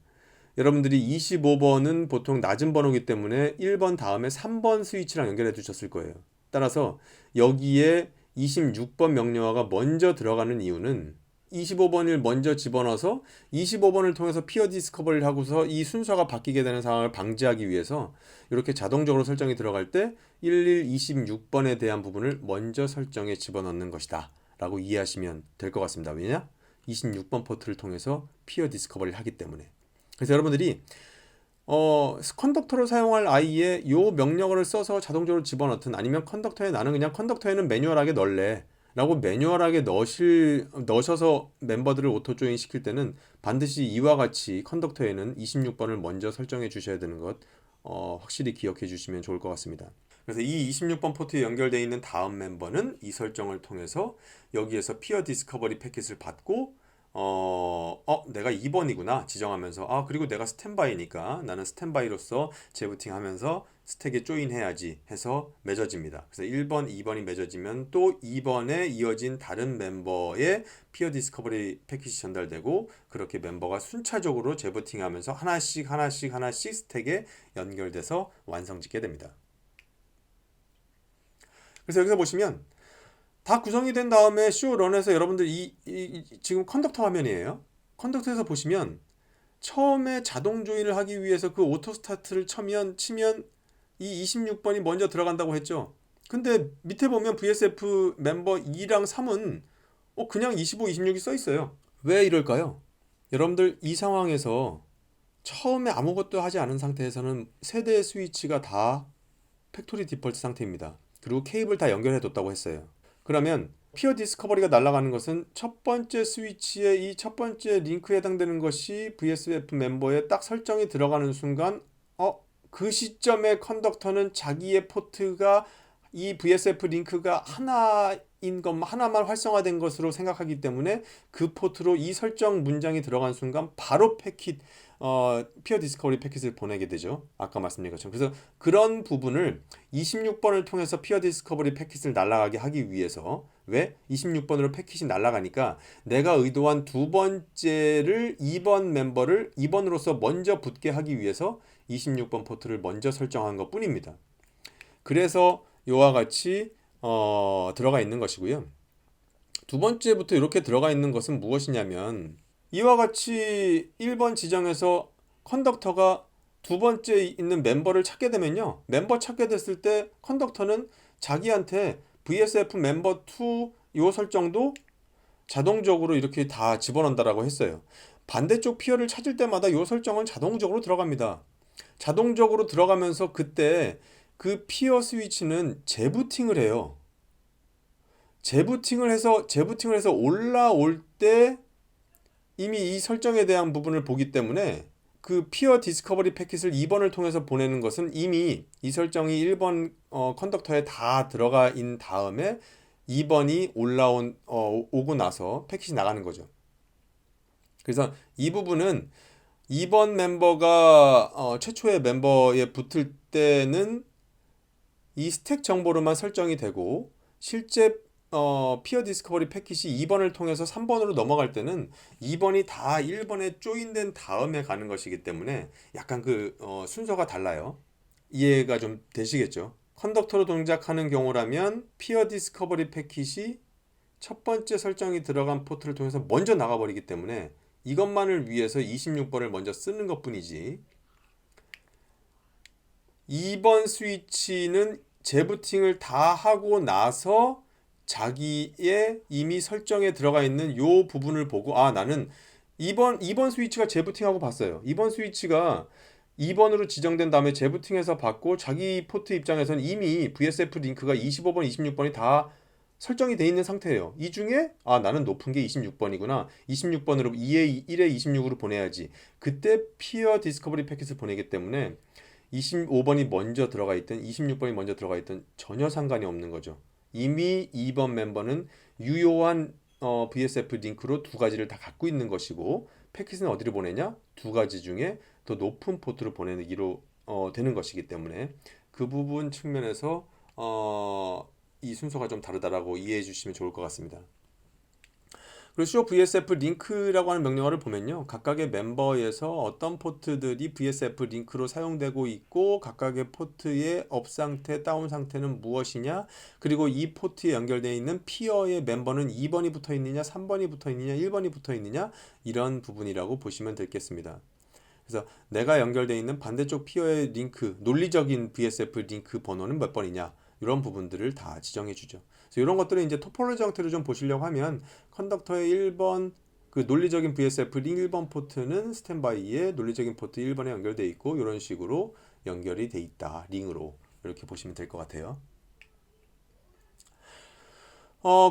여러분들이 25번은 보통 낮은 번호이기 때문에 1번 다음에 3번 스위치랑 연결해 두셨을 거예요. 따라서 여기에 26번 명령어가 먼저 들어가는 이유는 25번을 먼저 집어넣어서 25번을 통해서 피어 디스커버리를 하고서 이 순서가 바뀌게 되는 상황을 방지하기 위해서 이렇게 자동적으로 설정이 들어갈 때 26번에 대한 부분을 먼저 설정에 집어넣는 것이다 라고 이해하시면 될 것 같습니다. 왜냐? 26번 포트를 통해서 피어 디스커버리를 하기 때문에. 그래서 여러분들이 컨덕터로 사용할 IE에 요 명령어를 써서 자동적으로 집어넣든 아니면 컨덕터에 나는 그냥 컨덕터에는 매뉴얼하게 넣을래 라고 매뉴얼하게 넣으셔서 멤버들을 오토 조인 시킬 때는 반드시 이와 같이 컨덕터에는 26번을 먼저 설정해 주셔야 되는 것 확실히 기억해 주시면 좋을 것 같습니다. 그래서 이 26번 포트에 연결되어 있는 다음 멤버는 이 설정을 통해서 여기에서 피어 디스커버리 패킷을 받고 내가 2번이구나 지정하면서 그리고 내가 스탠바이니까 나는 스탠바이로서 재부팅하면서 스택에 조인해야지 해서 맺어집니다. 그래서 1번, 2번이 맺어지면 또 2번에 이어진 다른 멤버의 피어 디스커버리 패킷이 전달되고 그렇게 멤버가 순차적으로 재부팅하면서 하나씩 스택에 연결돼서 완성짓게 됩니다. 그래서 여기서 보시면 다 구성이 된 다음에 쇼런에서 여러분들 지금 컨덕터 화면이에요. 컨덕터에서 보시면 처음에 자동 조인을 하기 위해서 그 오토 스타트를 치면 이 26번이 먼저 들어간다고 했죠. 근데 밑에 보면 VSF 멤버 2랑 3은 그냥 25, 26이 써 있어요. 왜 이럴까요? 여러분들 이 상황에서 처음에 아무것도 하지 않은 상태에서는 세대의 스위치가 다 팩토리 디폴트 상태입니다. 그리고 케이블 다 연결해 뒀다고 했어요. 그러면 피어 디스커버리가 날아가는 것은 첫 번째 스위치의 이 첫 번째 링크에 해당되는 것이 VSF 멤버에 딱 설정이 들어가는 순간 그 시점에 컨덕터는 자기의 포트가 이 VSF 링크가 하나만 활성화된 것으로 생각하기 때문에 그 포트로 이 설정 문장이 들어간 순간 바로 피어 디스커버리 패킷을 보내게 되죠. 아까 말씀드린 것처럼. 그래서 그런 부분을 26번을 통해서 피어 디스커버리 패킷을 날아가게 하기 위해서 왜? 26번으로 패킷이 날아가니까 내가 의도한 두 번째를 2번 멤버를 2번으로서 먼저 붙게 하기 위해서 26번 포트를 먼저 설정한 것 뿐입니다. 그래서 이와 같이 들어가 있는 것이고요. 두 번째부터 이렇게 들어가 있는 것은 무엇이냐면 이와 같이 1번 지정에서 컨덕터가 두 번째 있는 멤버를 찾게 되면요. 멤버 찾게 됐을 때 컨덕터는 자기한테 VSF 멤버 2 요 설정도 자동적으로 이렇게 다 집어넣는다라고 했어요. 반대쪽 피어를 찾을 때마다 요 설정은 자동적으로 들어갑니다. 자동적으로 들어가면서 그때 그 피어 스위치는 재부팅을 해요. 재부팅을 해서 올라올 때 이미 이 설정에 대한 부분을 보기 때문에 그 피어 디스커버리 패킷을 2번을 통해서 보내는 것은 이미 이 설정이 1번 컨덕터에 다 들어가 인 다음에 2번이 오고 나서 패킷이 나가는 거죠. 그래서 이 부분은 2번 멤버가 최초의 멤버에 붙을 때는 이 스택 정보로만 설정이 되고 실제 피어 디스커버리 패킷이 2번을 통해서 3번으로 넘어갈 때는 2번이 다 1번에 조인된 다음에 가는 것이기 때문에 약간 그 순서가 달라요. 이해가 좀 되시겠죠? 컨덕터로 동작하는 경우라면 피어 디스커버리 패킷이 첫 번째 설정이 들어간 포트를 통해서 먼저 나가버리기 때문에 이것만을 위해서 26번을 먼저 쓰는 것뿐이지 2번 스위치는 재부팅을 다 하고 나서 자기의 이미 설정에 들어가 있는 요 부분을 보고 아 나는 2번 스위치가 재부팅하고 봤어요. 2번 스위치가 2번으로 지정된 다음에 재부팅해서 받고 자기 포트 입장에서는 이미 VSF 링크가 25번, 26번이 다 설정이 돼 있는 상태예요. 이 중에 아 나는 높은 게 26번이구나. 26번으로 2에 1에 26으로 보내야지. 그때 피어 디스커버리 패킷을 보내기 때문에 25번이 먼저 들어가 있든 26번이 먼저 들어가 있든 전혀 상관이 없는 거죠. 이미 2번 멤버는 유효한 VSF 링크로 두 가지를 다 갖고 있는 것이고 패킷은 어디로 보내냐? 두 가지 중에 더 높은 포트로 보내기로 되는 것이기 때문에 그 부분 측면에서 이 순서가 좀 다르다라고 이해해 주시면 좋을 것 같습니다. 그리고 show VSF 링크라고 하는 명령어를 보면요. 각각의 멤버에서 어떤 포트들이 VSF 링크로 사용되고 있고 각각의 포트의 업 상태, 다운 상태는 무엇이냐 그리고 이 포트에 연결되어 있는 피어의 멤버는 2번이 붙어 있느냐 3번이 붙어 있느냐 1번이 붙어 있느냐 이런 부분이라고 보시면 되겠습니다. 그래서 내가 연결되어 있는 반대쪽 피어의 링크, 논리적인 VSF 링크 번호는 몇 번이냐 이런 부분들을 다 지정해 주죠. 그래서 이런 것들은 이제 토폴로지 형태로 좀 보시려고 하면 컨덕터의 1번 그 논리적인 VSF 링 1번 포트는 스탠바이에 논리적인 포트 1번에 연결되어 있고 이런 식으로 연결이 돼 있다. 링으로 이렇게 보시면 될 것 같아요.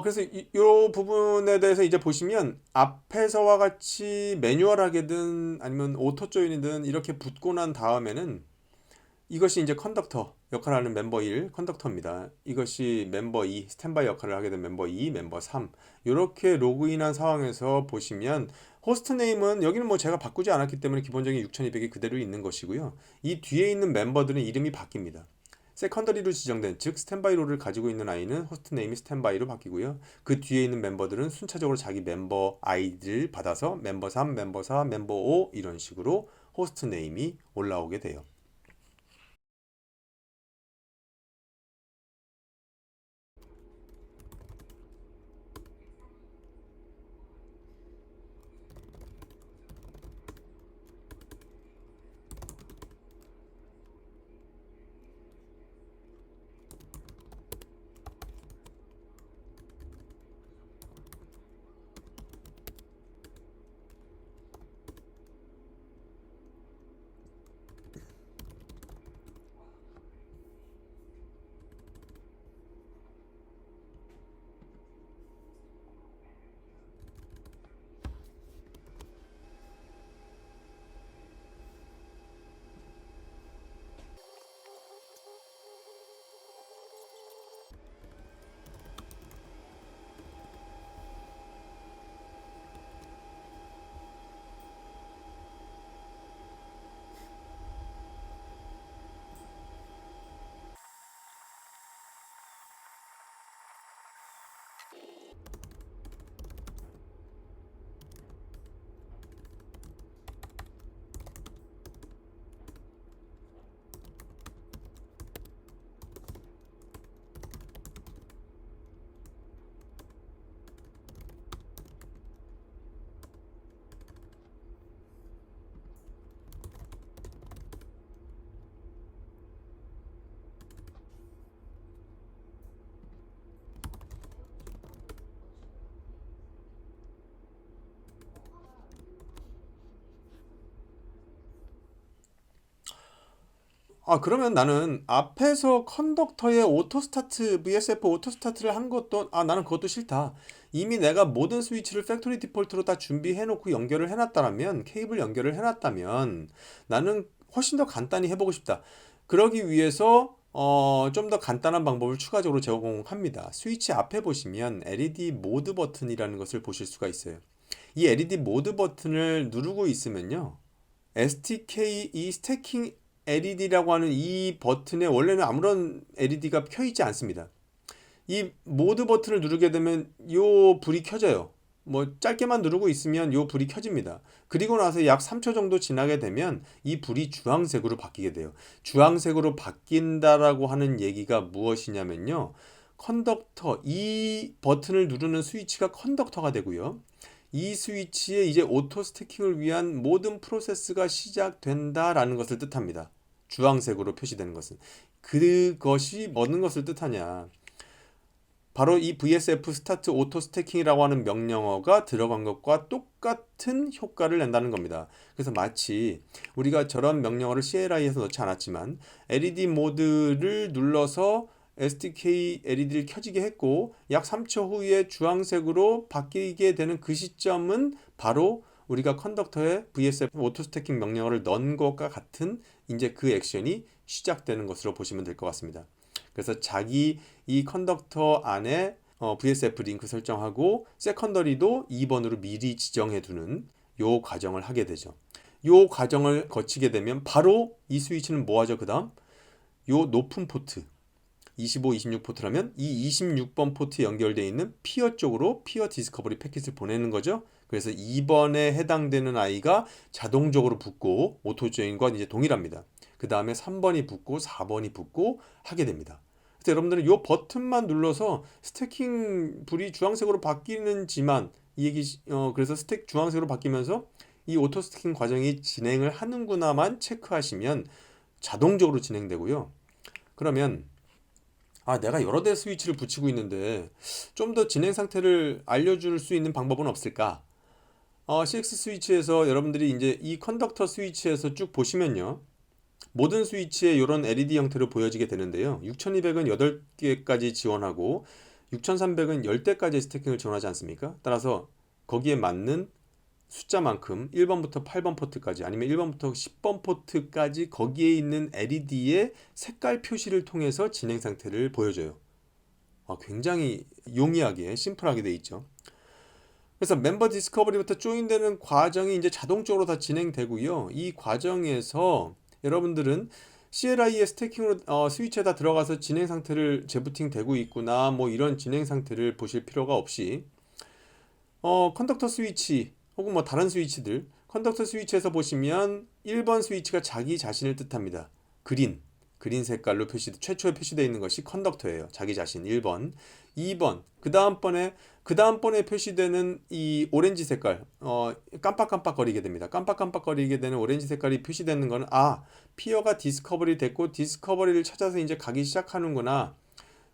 그래서 이 부분에 대해서 이제 보시면 앞에서와 같이 매뉴얼하게든 아니면 오토 조인이든 이렇게 붙고 난 다음에는 이것이 이제 컨덕터 역할을 하는 멤버 1 컨덕터입니다. 이것이 멤버 2 스탠바이 역할을 하게 된 멤버 2, 멤버 3 이렇게 로그인한 상황에서 보시면 호스트 네임은 여기는 뭐 제가 바꾸지 않았기 때문에 기본적인 6200이 그대로 있는 것이고요. 이 뒤에 있는 멤버들은 이름이 바뀝니다. 세컨더리로 지정된 즉 스탠바이 롤을 가지고 있는 아이는 호스트 네임이 스탠바이로 바뀌고요. 그 뒤에 있는 멤버들은 순차적으로 자기 멤버 아이디를 받아서 멤버 3, 멤버 4, 멤버 5 이런 식으로 호스트 네임이 올라오게 돼요. 그러면 나는 앞에서 컨덕터의 오토 스타트, VSF 오토 스타트를 한 것도, 나는 그것도 싫다. 이미 내가 모든 스위치를 팩토리 디폴트로 다 준비해 놓고 연결을 해놨다면, 케이블 연결을 해놨다면, 나는 훨씬 더 간단히 해보고 싶다. 그러기 위해서, 좀 더 간단한 방법을 추가적으로 제공합니다. 스위치 앞에 보시면 LED 모드 버튼이라는 것을 보실 수가 있어요. 이 LED 모드 버튼을 누르고 있으면요. STK 이 스태킹 LED라고 하는 이 버튼에 원래는 아무런 LED가 켜 있지 않습니다. 이 모드 버튼을 누르게 되면 요 불이 켜져요. 뭐 짧게만 누르고 있으면 요 불이 켜집니다. 그리고 나서 약 3초 정도 지나게 되면 이 불이 주황색으로 바뀌게 돼요. 주황색으로 바뀐다라고 하는 얘기가 무엇이냐면요. 컨덕터, 이 버튼을 누르는 스위치가 컨덕터가 되고요. 이 스위치에 이제 오토 스태킹을 위한 모든 프로세스가 시작된다라는 것을 뜻합니다. 주황색으로 표시되는 것은. 그것이 어느 것을 뜻하냐. 바로 이 VSF 스타트 오토 스태킹이라고 하는 명령어가 들어간 것과 똑같은 효과를 낸다는 겁니다. 그래서 마치 우리가 저런 명령어를 CLI에서 넣지 않았지만 LED 모드를 눌러서 SDK LED를 켜지게 했고 약 3초 후에 주황색으로 바뀌게 되는 그 시점은 바로 우리가 컨덕터에 VSF 오토 스태킹 명령어를 넣은 것과 같은 이제 그 액션이 시작되는 것으로 보시면 될 것 같습니다. 그래서 자기 이 컨덕터 안에 VSF 링크 설정하고 세컨더리도 2번으로 미리 지정해 두는 요 과정을 하게 되죠. 요 과정을 거치게 되면 바로 이 스위치는 뭐 하죠? 그다음 요 높은 포트 25, 26 포트라면 이 26번 포트에 연결되어 있는 피어 쪽으로 피어 디스커버리 패킷을 보내는 거죠. 그래서 2번에 해당되는 아이가 자동적으로 붙고 오토 조인과 이제 동일합니다. 그 다음에 3번이 붙고 4번이 붙고 하게 됩니다. 그래서 여러분들은 이 버튼만 눌러서 스태킹 불이 주황색으로 바뀌는지만 이 얘기 그래서 스택 주황색으로 바뀌면서 이 오토 스태킹 과정이 진행을 하는구나만 체크하시면 자동적으로 진행되고요. 그러면 내가 여러 대 스위치를 붙이고 있는데 좀 더 진행 상태를 알려줄 수 있는 방법은 없을까? CX 스위치에서 여러분들이 이제 이 컨덕터 스위치에서 쭉 보시면요. 모든 스위치에 이런 LED 형태로 보여지게 되는데요. 6200은 8개까지 지원하고 6300은 10대까지 스태킹을 지원하지 않습니까? 따라서 거기에 맞는 숫자만큼 1번부터 8번 포트까지 아니면 1번부터 10번 포트까지 거기에 있는 LED의 색깔 표시를 통해서 진행 상태를 보여줘요. 굉장히 용이하게 심플하게 돼 있죠. 그래서 멤버 디스커버리부터 조인되는 과정이 이제 자동적으로 다 진행되고요. 이 과정에서 여러분들은 CLI의 스태킹으로 스위치에다 들어가서 진행 상태를 재부팅 되고 있구나 뭐 이런 진행 상태를 보실 필요가 없이 컨덕터 스위치 혹은 뭐 다른 스위치들 컨덕터 스위치에서 보시면 1번 스위치가 자기 자신을 뜻합니다. 그린 색깔로 최초에 표시되어 있는 것이 컨덕터예요. 자기 자신 1번. 2번 그 다음번에 표시되는 이 오렌지 색깔 깜빡깜빡거리게 됩니다. 깜빡깜빡거리게 되는 오렌지 색깔이 표시되는 거는 피어가 디스커버리 됐고 디스커버리를 찾아서 이제 가기 시작하는구나.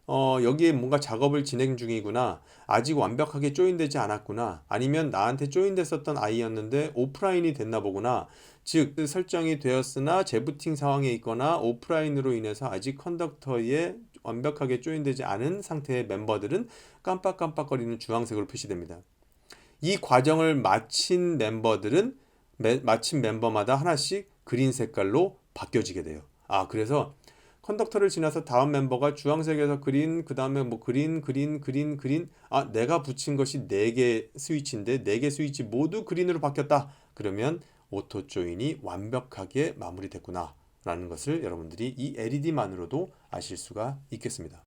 여기에 뭔가 작업을 진행 중이구나. 아직 완벽하게 조인되지 않았구나. 아니면 나한테 조인됐었던 아이였는데 오프라인이 됐나 보구나. 즉, 설정이 되었으나 재부팅 상황에 있거나 오프라인으로 인해서 아직 컨덕터에 완벽하게 조인되지 않은 상태의 멤버들은 깜빡깜빡거리는 주황색으로 표시됩니다. 이 과정을 마친 멤버마다 하나씩 그린 색깔로 바뀌어지게 돼요. 그래서 컨덕터를 지나서 다음 멤버가 주황색에서 그 다음에 뭐 그린. 내가 붙인 것이 4개 스위치인데 4개 스위치 모두 그린으로 바뀌었다. 그러면 오토 조인이 완벽하게 마무리됐구나 라는 것을 여러분들이 이 LED만으로도 아실 수가 있겠습니다.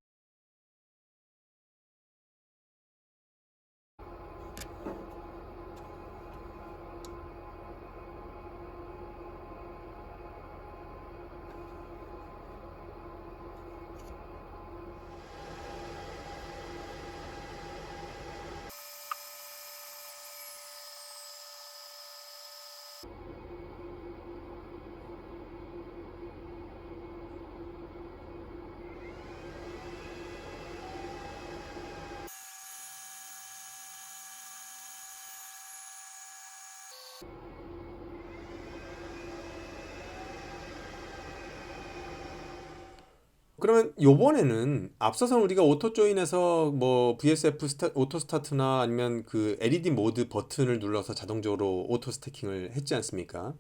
그러면 요번에는 앞서서는 우리가 오토 조인에서 뭐 VSF 오토 스타트나 아니면 그 LED 모드 버튼을 눌러서 자동적으로 오토 스태킹을 했지 않습니까?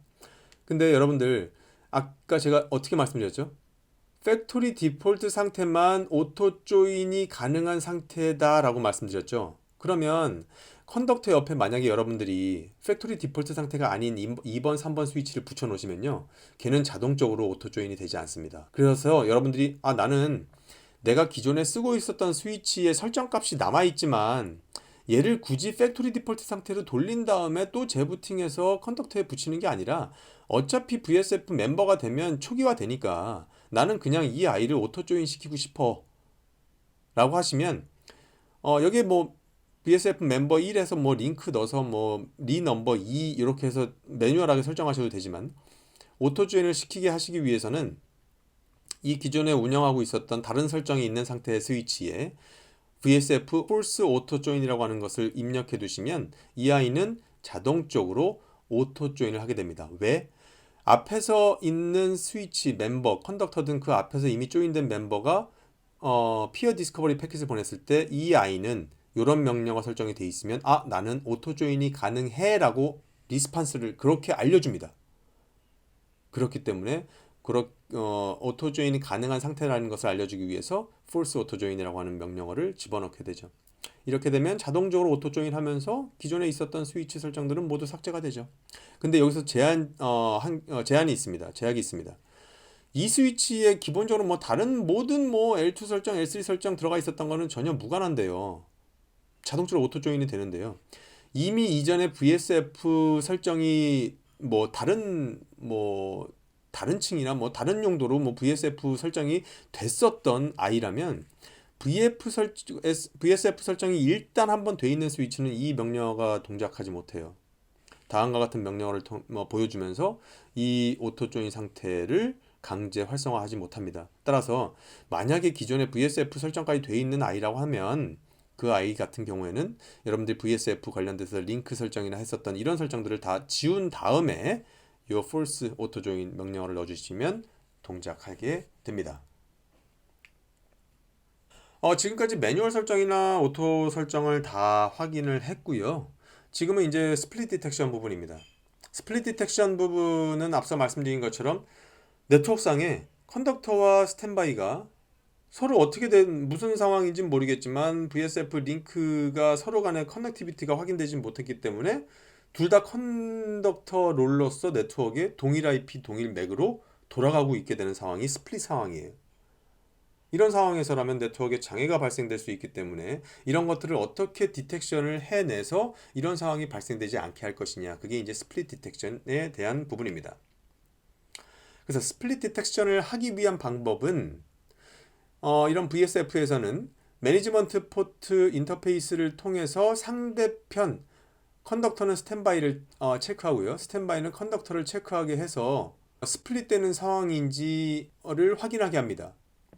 근데 여러분들 아까 제가 어떻게 말씀드렸죠? 팩토리 디폴트 상태만 오토 조인이 가능한 상태다라고 말씀드렸죠. 그러면 컨덕터 옆에 만약에 여러분들이 팩토리 디폴트 상태가 아닌 2번, 3번 스위치를 붙여 놓으시면요. 걔는 자동적으로 오토 조인이 되지 않습니다. 그래서 여러분들이 나는 내가 기존에 쓰고 있었던 스위치의 설정 값이 남아있지만 얘를 굳이 팩토리 디폴트 상태로 돌린 다음에 또 재부팅해서 컨덕터에 붙이는 게 아니라 어차피 VSF 멤버가 되면 초기화 되니까 나는 그냥 이 아이를 오토 조인 시키고 싶어 라고 하시면 여기에 뭐 BSF 멤버 1에서 뭐 링크 넣어서 뭐 리 넘버 2 이렇게 해서 매뉴얼하게 설정하셔도 되지만 오토 조인을 시키게 하시기 위해서는 이 기존에 운영하고 있었던 다른 설정이 있는 상태의 스위치에 VSF Force Auto Join이라고 하는 것을 입력해 두시면 이 아이는 자동적으로 오토 조인을 하게 됩니다. 왜? 앞에서 있는 스위치 멤버, 컨덕터 등 그 앞에서 이미 조인된 멤버가 피어 디스커버리 패킷을 보냈을 때 이 아이는 이런 명령어 설정이 돼 있으면 나는 오토 조인이 가능해 라고 리스판스를 그렇게 알려줍니다. 그렇기 때문에 오토 조인이 가능한 상태라는 것을 알려주기 위해서 false auto join이라고 하는 명령어를 집어넣게 되죠. 이렇게 되면 자동적으로 오토 조인 하면서 기존에 있었던 스위치 설정들은 모두 삭제가 되죠. 근데 여기서 제한이 있습니다. 제약이 있습니다. 이 스위치에 기본적으로 뭐 다른 모든 뭐 L2 설정, L3 설정 들어가 있었던 거는 전혀 무관한데요. 자동적으로 오토 조인이 되는데요. 이미 이전에 VSF 설정이 다른 층이나 뭐 다른 용도로 뭐 VSF 설정이 됐었던 아이라면 VSF 설정이 일단 한번 돼 있는 스위치는 이 명령어가 동작하지 못해요. 다음과 같은 명령어를 보여주면서 이 오토 조인 상태를 강제 활성화하지 못합니다. 따라서 만약에 기존에 VSF 설정까지 돼 있는 아이라고 하면 그 아이 같은 경우에는 여러분들 VSF 관련돼서 링크 설정이나 했었던 이런 설정들을 다 지운 다음에 이 false auto join 명령어를 넣어주시면 동작하게 됩니다. 지금까지 매뉴얼 설정이나 오토 설정을 다 확인을 했고요. 지금은 이제 스플릿 디텍션 부분입니다. 스플릿 디텍션 부분은 앞서 말씀드린 것처럼 네트워크상에 컨덕터와 스탠바이가 서로 어떻게 된 무슨 상황인지 모르겠지만 VSF 링크가 서로 간의 커넥티비티가 확인되지 못했기 때문에 둘 다 컨덕터 롤로서 네트워크에 동일 IP 동일 맥으로 돌아가고 있게 되는 상황이 스플릿 상황이에요. 이런 상황에서라면 네트워크에 장애가 발생될 수 있기 때문에 이런 것들을 어떻게 디텍션을 해내서 이런 상황이 발생되지 않게 할 것이냐, 그게 이제 스플릿 디텍션에 대한 부분입니다. 그래서 스플릿 디텍션을 하기 위한 방법은 이런 VSF에서는 매니지먼트 포트 인터페이스를 통해서 상대편 컨덕터는 스탠바이를 체크하고요. 스탠바이는 컨덕터를 체크하게 해서 스플릿되는 상황인지를 확인하게 합니다.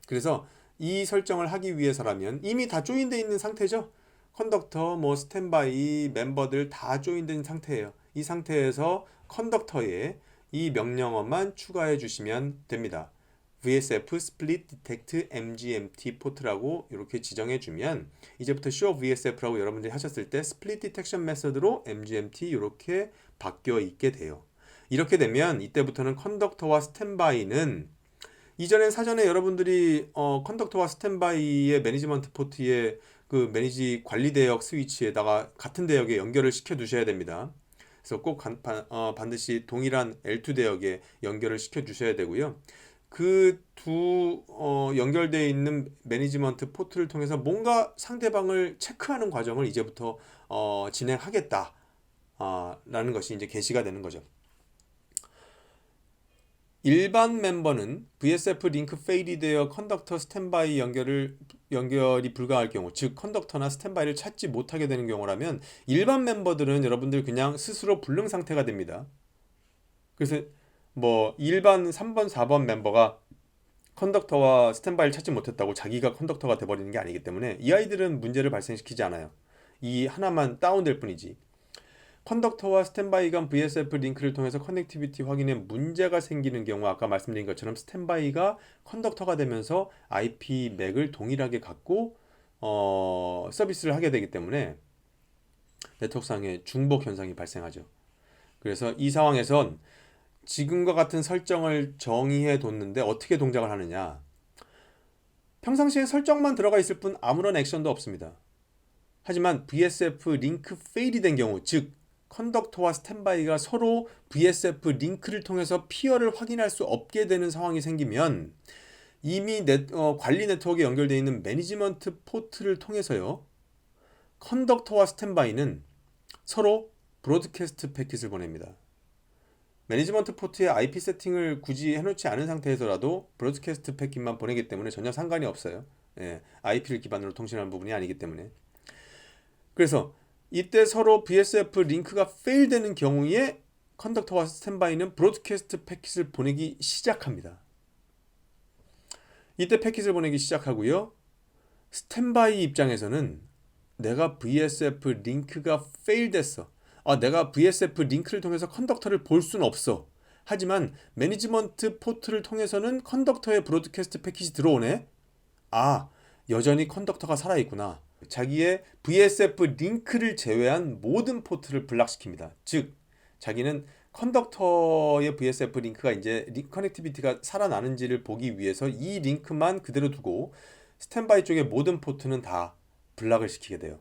그래서 이 설정을 하기 위해서라면 이미 다 조인되어 있는 상태죠. 컨덕터, 뭐 스탠바이, 멤버들 다 조인된 상태예요. 이 상태에서 컨덕터에 이 명령어만 추가해 주시면 됩니다. VSF split detect MGMT 포트라고 이렇게 지정해 주면 이제부터 show VSF라고 여러분들이 하셨을 때 split detection 메서드로 MGMT 이렇게 바뀌어 있게 돼요. 이렇게 되면 이때부터는 컨덕터와 스탠바이는 이전엔 사전에 여러분들이 컨덕터와 스탠바이의 매니지먼트 포트에 그 매니지 관리 대역 스위치에다가 같은 대역에 연결을 시켜 두셔야 됩니다. 그래서 꼭 반드시 동일한 L2 대역에 연결을 시켜 주셔야 되고요. 그 두 연결되어 있는 매니지먼트 포트를 통해서 뭔가 상대방을 체크하는 과정을 이제부터 진행하겠다 라는 것이 이제 게시가 되는 거죠. 일반 멤버는 VSF 링크 페일이 되어 컨덕터 스탠바이 연결이 불가할 경우, 즉 컨덕터나 스탠바이를 찾지 못하게 되는 경우라면 일반 멤버들은 여러분들 그냥 스스로 불능 상태가 됩니다. 그래서 뭐 일반 3번, 4번 멤버가 컨덕터와 스탠바이를 찾지 못했다고 자기가 컨덕터가 돼버리는 게 아니기 때문에 이 아이들은 문제를 발생시키지 않아요. 이 하나만 다운될 뿐이지. 컨덕터와 스탠바이 간 VSF 링크를 통해서 커넥티비티 확인에 문제가 생기는 경우 아까 말씀드린 것처럼 스탠바이가 컨덕터가 되면서 IP 맥을 동일하게 갖고 서비스를 하게 되기 때문에 네트워크상의 중복 현상이 발생하죠. 그래서 이 상황에선 지금과 같은 설정을 정의해 뒀는데 어떻게 동작을 하느냐. 평상시에 설정만 들어가 있을 뿐 아무런 액션도 없습니다. 하지만 VSF 링크 페일이 된 경우, 즉 컨덕터와 스탠바이가 서로 VSF 링크를 통해서 피어를 확인할 수 없게 되는 상황이 생기면 이미 관리 네트워크에 연결되어 있는 매니지먼트 포트를 통해서요, 컨덕터와 스탠바이는 서로 브로드캐스트 패킷을 보냅니다. 매니지먼트 포트의 IP 세팅을 굳이 해놓지 않은 상태에서라도 브로드캐스트 패킷만 보내기 때문에 전혀 상관이 없어요. IP를 기반으로 통신하는 부분이 아니기 때문에. 그래서 이때 서로 VSF 링크가 페일되는 경우에 컨덕터와 스탠바이는 브로드캐스트 패킷을 보내기 시작합니다. 이때 패킷을 보내기 시작하고요. 스탠바이 입장에서는 내가 VSF 링크가 페일됐어. 내가 VSF 링크를 통해서 컨덕터를 볼 수는 없어. 하지만 매니지먼트 포트를 통해서는 컨덕터의 브로드캐스트 패킷이 들어오네. 여전히 컨덕터가 살아있구나. 자기의 VSF 링크를 제외한 모든 포트를 블락시킵니다. 즉, 자기는 컨덕터의 VSF 링크가 이제 커넥티비티가 살아나는지를 보기 위해서 이 링크만 그대로 두고 스탠바이 쪽의 모든 포트는 다 블락을 시키게 돼요.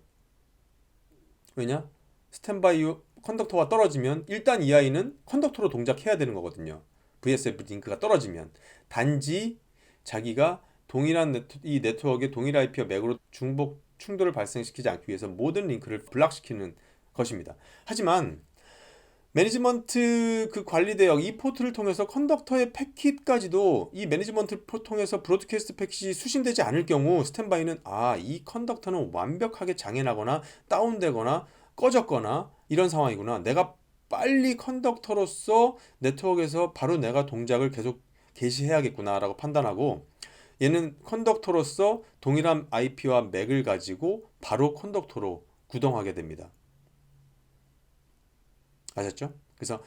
왜냐? 스탠바이 컨덕터가 떨어지면 일단 이 아이는 컨덕터로 동작해야 되는 거거든요. VSF 링크가 떨어지면. 단지 자기가 동일한 이 네트워크의 동일 IP와 맥으로 중복 충돌을 발생시키지 않기 위해서 모든 링크를 블락시키는 것입니다. 하지만 매니지먼트 그 관리 대역 이 포트를 통해서 컨덕터의 패킷까지도 이 매니지먼트 포트 통해서 브로드캐스트 패킷이 수신되지 않을 경우 스탠바이는 이 컨덕터는 완벽하게 장애나거나 다운되거나 꺼졌거나 이런 상황이구나. 내가 빨리 컨덕터로서 네트워크에서 바로 내가 동작을 계속 개시해야겠구나 라고 판단하고, 얘는 컨덕터로서 동일한 IP와 맥을 가지고 바로 컨덕터로 구동하게 됩니다. 아셨죠? 그래서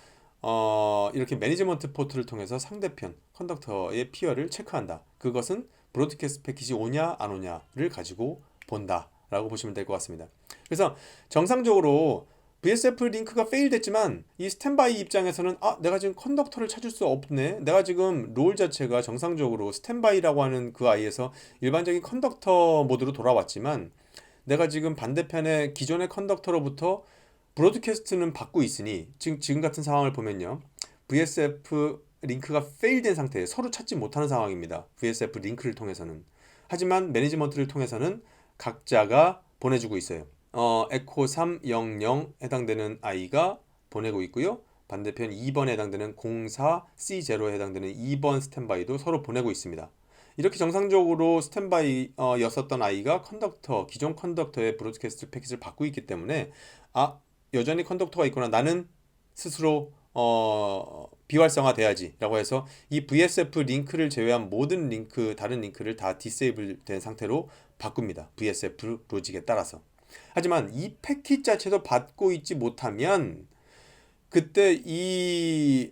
이렇게 매니지먼트 포트를 통해서 상대편 컨덕터의 피어를 체크한다. 그것은 브로드캐스트 패킷이 오냐 안 오냐를 가지고 본다 라고 보시면 될 것 같습니다. 그래서 정상적으로 VSF 링크가 페일됐지만 이 스탠바이 입장에서는 내가 지금 컨덕터를 찾을 수 없네. 내가 지금 롤 자체가 정상적으로 스탠바이라고 하는 그 아이에서 일반적인 컨덕터 모드로 돌아왔지만 내가 지금 반대편의 기존의 컨덕터로부터 브로드캐스트는 받고 있으니 지금 같은 상황을 보면요, VSF 링크가 페일된 상태에 서로 찾지 못하는 상황입니다. VSF 링크를 통해서는. 하지만 매니지먼트를 통해서는 각자가 보내주고 있어요. 에코 300 해당되는 아이가 보내고 있고요. 반대편 2번에 해당되는 04C0에 해당되는 2번 스탠바이도 서로 보내고 있습니다. 이렇게 정상적으로 스탠바이였었던 아이가 기존 컨덕터의 브로드캐스트 패킷을 받고 있기 때문에 여전히 컨덕터가 있구나. 나는 스스로 비활성화 돼야지 라고 해서 이 VSF 링크를 제외한 모든 다른 링크를 다 디세이블 된 상태로 바꿉니다. VSF 로직에 따라서. 하지만 이 패킷 자체도 받고 있지 못하면 그때 이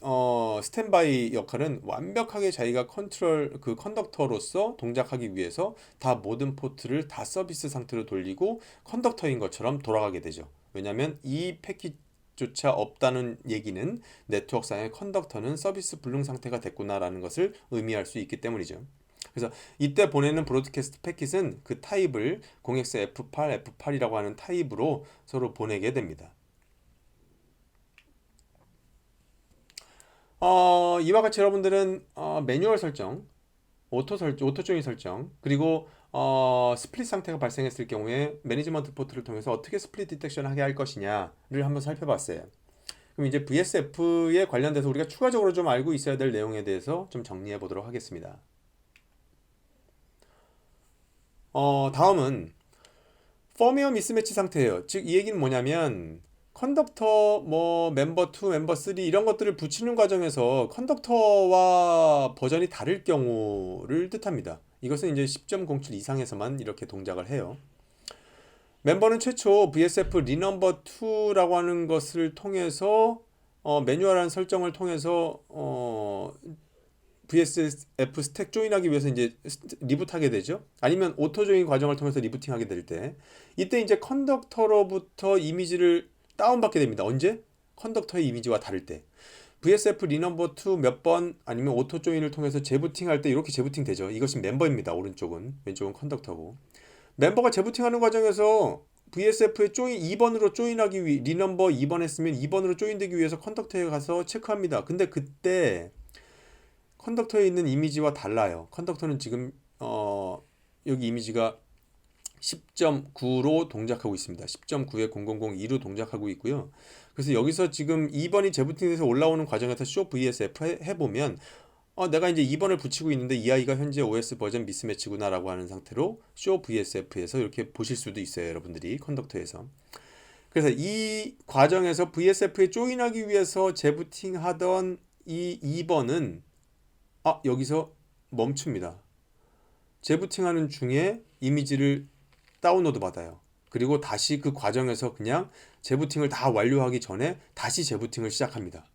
스탠바이 역할은 완벽하게 자기가 컨덕터로서 동작하기 위해서 다 모든 포트를 다 서비스 상태로 돌리고 컨덕터인 것처럼 돌아가게 되죠. 왜냐하면 이 패킷조차 없다는 얘기는 네트워크상의 컨덕터는 서비스 불능 상태가 됐구나라는 것을 의미할 수 있기 때문이죠. 그래서 이때 보내는 브로드캐스트 패킷은 그 타입을 0xF8, F8이라고 하는 타입으로 서로 보내게 됩니다. 이와 같이 여러분들은 매뉴얼 설정, 오토 조인 설정, 그리고 스플릿 상태가 발생했을 경우에 매니지먼트 포트를 통해서 어떻게 스플릿 디텍션을 하게 할 것이냐를 한번 살펴봤어요. 그럼 이제 VSF에 관련돼서 우리가 추가적으로 좀 알고 있어야 될 내용에 대해서 좀 정리해 보도록 하겠습니다. 다음은 퍼미어 미스매치 상태예요. 즉 이 얘기는 뭐냐면 컨덕터 멤버 2, 멤버 3 이런 것들을 붙이는 과정에서 컨덕터와 버전이 다를 경우를 뜻합니다. 이것은 이제 10.07 이상에서만 이렇게 동작을 해요. 멤버는 최초 VSF 리넘버 2라고 하는 것을 통해서 매뉴얼한 설정을 통해서 VSF 스택 조인하기 위해서 이제 리부트하게 되죠. 아니면 오토 조인 과정을 통해서 리부팅하게 될 때, 이때 이제 컨덕터로부터 이미지를 다운받게 됩니다. 언제? 컨덕터의 이미지와 다를 때. VSF 리넘버 2 몇 번 아니면 오토 조인을 통해서 재부팅할 때 이렇게 재부팅 되죠. 이것이 멤버입니다. 오른쪽은, 왼쪽은 컨덕터고. 멤버가 재부팅하는 과정에서 VSF에 조인 2번으로 조인하기 위해 리넘버 2번 했으면 2번으로 조인되기 위해서 컨덕터에 가서 체크합니다. 근데 그때 컨덕터에 있는 이미지와 달라요. 컨덕터는 지금 여기 이미지가 10.9로 동작하고 있습니다. 10.9에 0002로 동작하고 있고요. 그래서 여기서 지금 2번이 재부팅돼서 올라오는 과정에서 show VSF 해보면 내가 이제 2번을 붙이고 있는데 이 아이가 현재 OS 버전 미스매치구나 라고 하는 상태로 show VSF에서 이렇게 보실 수도 있어요. 여러분들이 컨덕터에서. 그래서 이 과정에서 VSF에 조인하기 위해서 재부팅하던 이 2번은 여기서 멈춥니다. 재부팅하는 중에 이미지를 다운로드 받아요. 그리고 다시 그 과정에서 그냥 재부팅을 다 완료하기 전에 다시 재부팅을 시작합니다.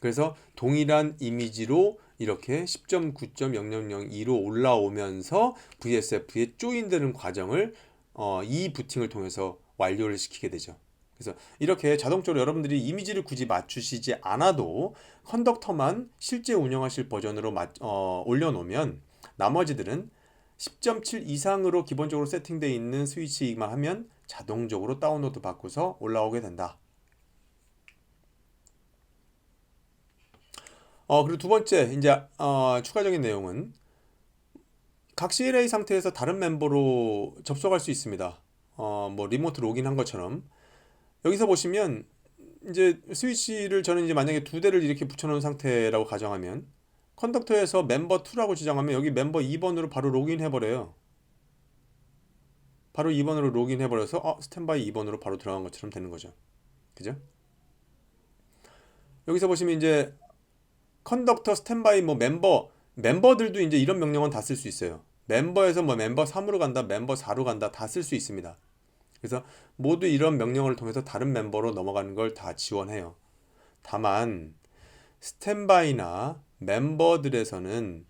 그래서 동일한 이미지로 이렇게 10.9.0002로 올라오면서 VSF에 조인되는 과정을 이 부팅을 통해서 완료를 시키게 되죠. 그래서 이렇게 자동적으로 여러분들이 이미지를 굳이 맞추시지 않아도 컨덕터만 실제 운영하실 버전으로 올려놓으면 나머지들은 10.7 이상으로 기본적으로 세팅되어 있는 스위치만 하면 자동적으로 다운로드 받고서 올라오게 된다. 그리고 두 번째 이제 추가적인 내용은 각 CLA 상태에서 다른 멤버로 접속할 수 있습니다. 뭐 리모트 로그인한 것처럼 여기서 보시면 이제 스위치를 저는 이제 만약에 두 대를 이렇게 붙여놓은 상태라고 가정하면 컨덕터에서 멤버 2라고 지정하면 여기 멤버 2번으로 바로 로그인 해버려요. 바로 2번으로 로그인 해버려서 스탠바이 2번으로 바로 들어간 것처럼 되는 거죠. 그죠? 여기서 보시면 이제 컨덕터 스탠바이 뭐 멤버들도 이제 이런 명령은 다 쓸 수 있어요. 멤버에서 뭐 멤버 3으로 간다, 멤버 4로 간다 다 쓸 수 있습니다. 그래서 모두 이런 명령을 통해서 다른 멤버로 넘어가는 걸 다 지원해요. 다만 스탠바이나 멤버들에서는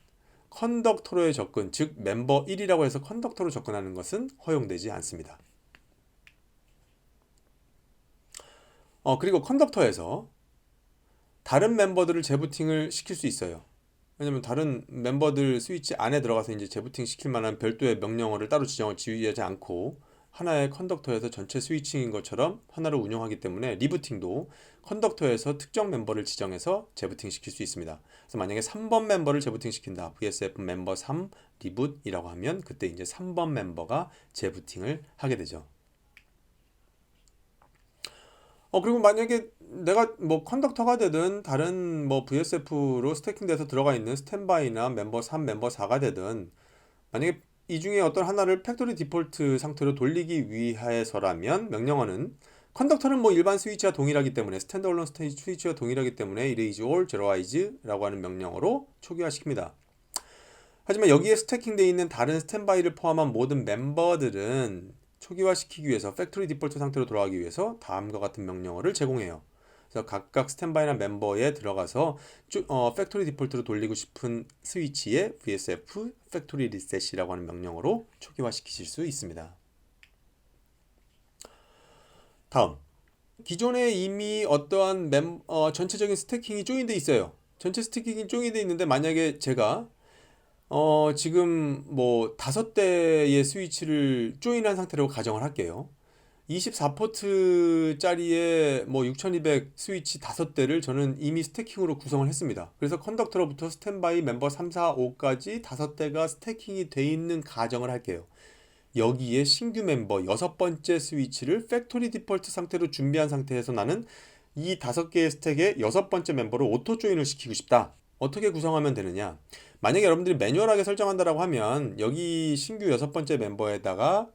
컨덕터로의 접근, 즉 멤버 1이라고 해서 컨덕터로 접근하는 것은 허용되지 않습니다. 그리고 컨덕터에서 다른 멤버들을 재부팅을 시킬 수 있어요. 왜냐면 다른 멤버들 스위치 안에 들어가서 이제 재부팅 시킬 만한 별도의 명령어를 따로 지휘하지 않고 하나의 컨덕터에서 전체 스위칭인 것처럼 하나를 운영하기 때문에 리부팅도 컨덕터에서 특정 멤버를 지정해서 재부팅 시킬 수 있습니다. 그래서 만약에 3번 멤버를 재부팅 시킨다. VSF 멤버 3 리붓이라고 하면 그때 이제 3번 멤버가 재부팅을 하게 되죠. 그리고 만약에 내가 뭐 컨덕터가 되든 다른 뭐 VSF로 스태킹돼서 들어가 있는 스탠바이나 멤버 3, 멤버 4가 되든 만약에 이 중에 어떤 하나를 팩토리 디폴트 상태로 돌리기 위해서라면 명령어는 컨덕터는 뭐 일반 스위치와 동일하기 때문에 스탠드얼론 스위치와 동일하기 때문에 erase all, zeroize라고 하는 명령어로 초기화시킵니다. 하지만 여기에 스태킹되어 있는 다른 스탠바이를 포함한 모든 멤버들은 초기화시키기 위해서 팩토리 디폴트 상태로 돌아가기 위해서 다음과 같은 명령어를 제공해요. 그래서 각각 스탠바이나 멤버에 들어가서 팩토리 디폴트로 돌리고 싶은 스위치에 VSF 팩토리 리셋이라고 하는 명령어로 초기화시키실 수 있습니다. 다음, 기존에 이미 어떠한 전체적인 스태킹이 조인돼 있어요. 전체 스태킹이 조인돼 있는데 만약에 제가 지금 뭐 5대의 스위치를 조인한 상태로 가정을 할게요. 24포트 짜리의 뭐 6200 스위치 5대를 저는 이미 스태킹으로 구성을 했습니다. 그래서 컨덕터로부터 스탠바이 멤버 3, 4, 5까지 5대가 스태킹이 돼 있는 가정을 할게요. 여기에 신규 멤버 6번째 스위치를 팩토리 디폴트 상태로 준비한 상태에서 나는 이 5개의 스택에 6번째 멤버로 오토 조인을 시키고 싶다. 어떻게 구성하면 되느냐? 만약에 여러분들이 매뉴얼하게 설정한다라고 하면 여기 신규 6번째 멤버에다가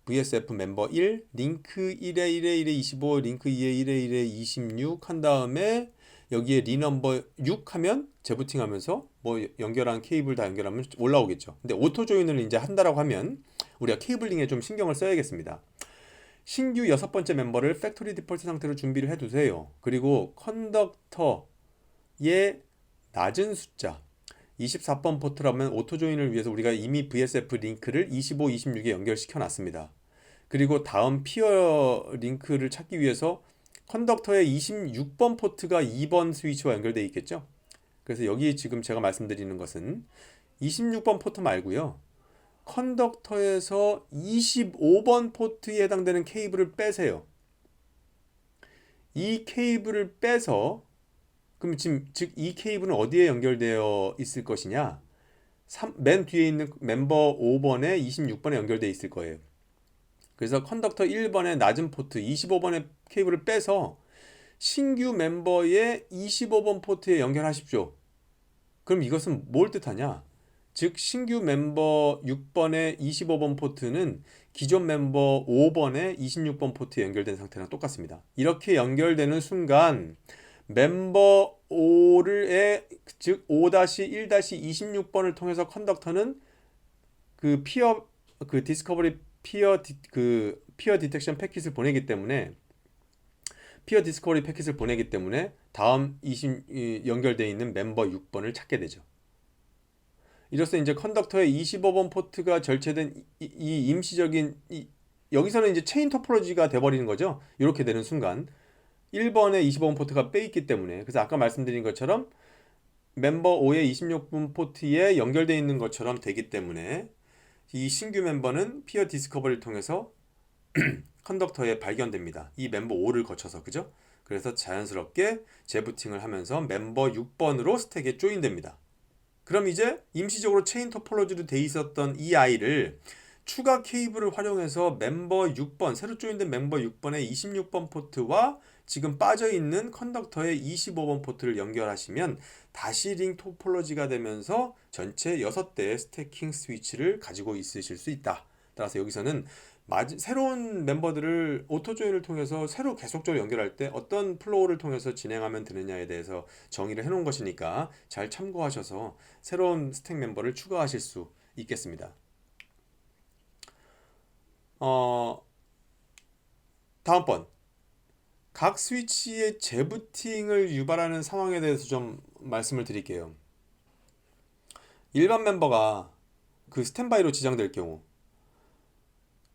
VSF 멤버 1, 링크 1에 1에 1에 25, 링크 2에 1에 1에 26 한 다음에 여기에 리넘버 6 하면 재부팅 하면서 뭐 연결한 케이블 다 연결하면 올라오겠죠. 근데 오토 조인을 이제 한다라고 하면 우리가 케이블링에 좀 신경을 써야겠습니다. 신규 여섯 번째 멤버를 팩토리 디폴트 상태로 준비를 해두세요. 그리고 컨덕터의 낮은 숫자 24번 포트라면 오토 조인을 위해서 우리가 이미 VSF 링크를 25, 26에 연결시켜 놨습니다. 그리고 다음 피어 링크를 찾기 위해서 컨덕터의 26번 포트가 2번 스위치와 연결되어 있겠죠. 그래서 여기 지금 제가 말씀드리는 것은 26번 포트 말고요, 컨덕터에서 25번 포트에 해당되는 케이블을 빼세요. 이 케이블을 빼서, 그럼 지금 즉 이 케이블은 어디에 연결되어 있을 것이냐, 맨 뒤에 있는 멤버 5번에 26번에 연결되어 있을 거예요. 그래서 컨덕터 1번의 낮은 포트 25번의 케이블을 빼서 신규 멤버의 25번 포트에 연결하십시오. 그럼 이것은 뭘 뜻하냐? 즉 신규 멤버 6번의 25번 포트는 기존 멤버 5번의 26번 포트에 연결된 상태랑 똑같습니다. 이렇게 연결되는 순간 멤버 5를 즉 5-1-26번을 통해서 컨덕터는 그 디스커버리 피어 디텍션 패킷을 보내기 때문에, 피어 디스커버리 패킷을 보내기 때문에 다음 연결되어 있는 멤버 6번을 찾게 되죠. 이로써 이제 컨덕터의 25번 포트가 절체된 이 임시적인 여기서는 이제 체인 토포로지가 돼버리는 거죠. 이렇게 되는 순간 1번에 25번 포트가 빼있기 때문에, 그래서 아까 말씀드린 것처럼 멤버 5의 26번 포트에 연결되어 있는 것처럼 되기 때문에 이 신규 멤버는 피어 디스커버리를 통해서 컨덕터에 발견됩니다. 이 멤버 5를 거쳐서, 그죠? 그래서 자연스럽게 재부팅을 하면서 멤버 6번으로 스택에 조인됩니다. 그럼 이제 임시적으로 체인 토폴로지로 돼 있었던 이 아이를 추가 케이블을 활용해서 멤버 6번, 새로 조인된 멤버 6번의 26번 포트와 지금 빠져있는 컨덕터의 25번 포트를 연결하시면 다시 링 토폴로지가 되면서 전체 6대의 스태킹 스위치를 가지고 있으실 수 있다. 따라서 여기서는 새로운 멤버들을 오토 조인을 통해서 새로 계속적으로 연결할 때 어떤 플로우를 통해서 진행하면 되느냐에 대해서 정의를 해놓은 것이니까 잘 참고하셔서 새로운 스택 멤버를 추가하실 수 있겠습니다. 다음번, 각 스위치의 재부팅을 유발하는 상황에 대해서 좀 말씀을 드릴게요. 일반 멤버가 그 스탠바이로 지정될 경우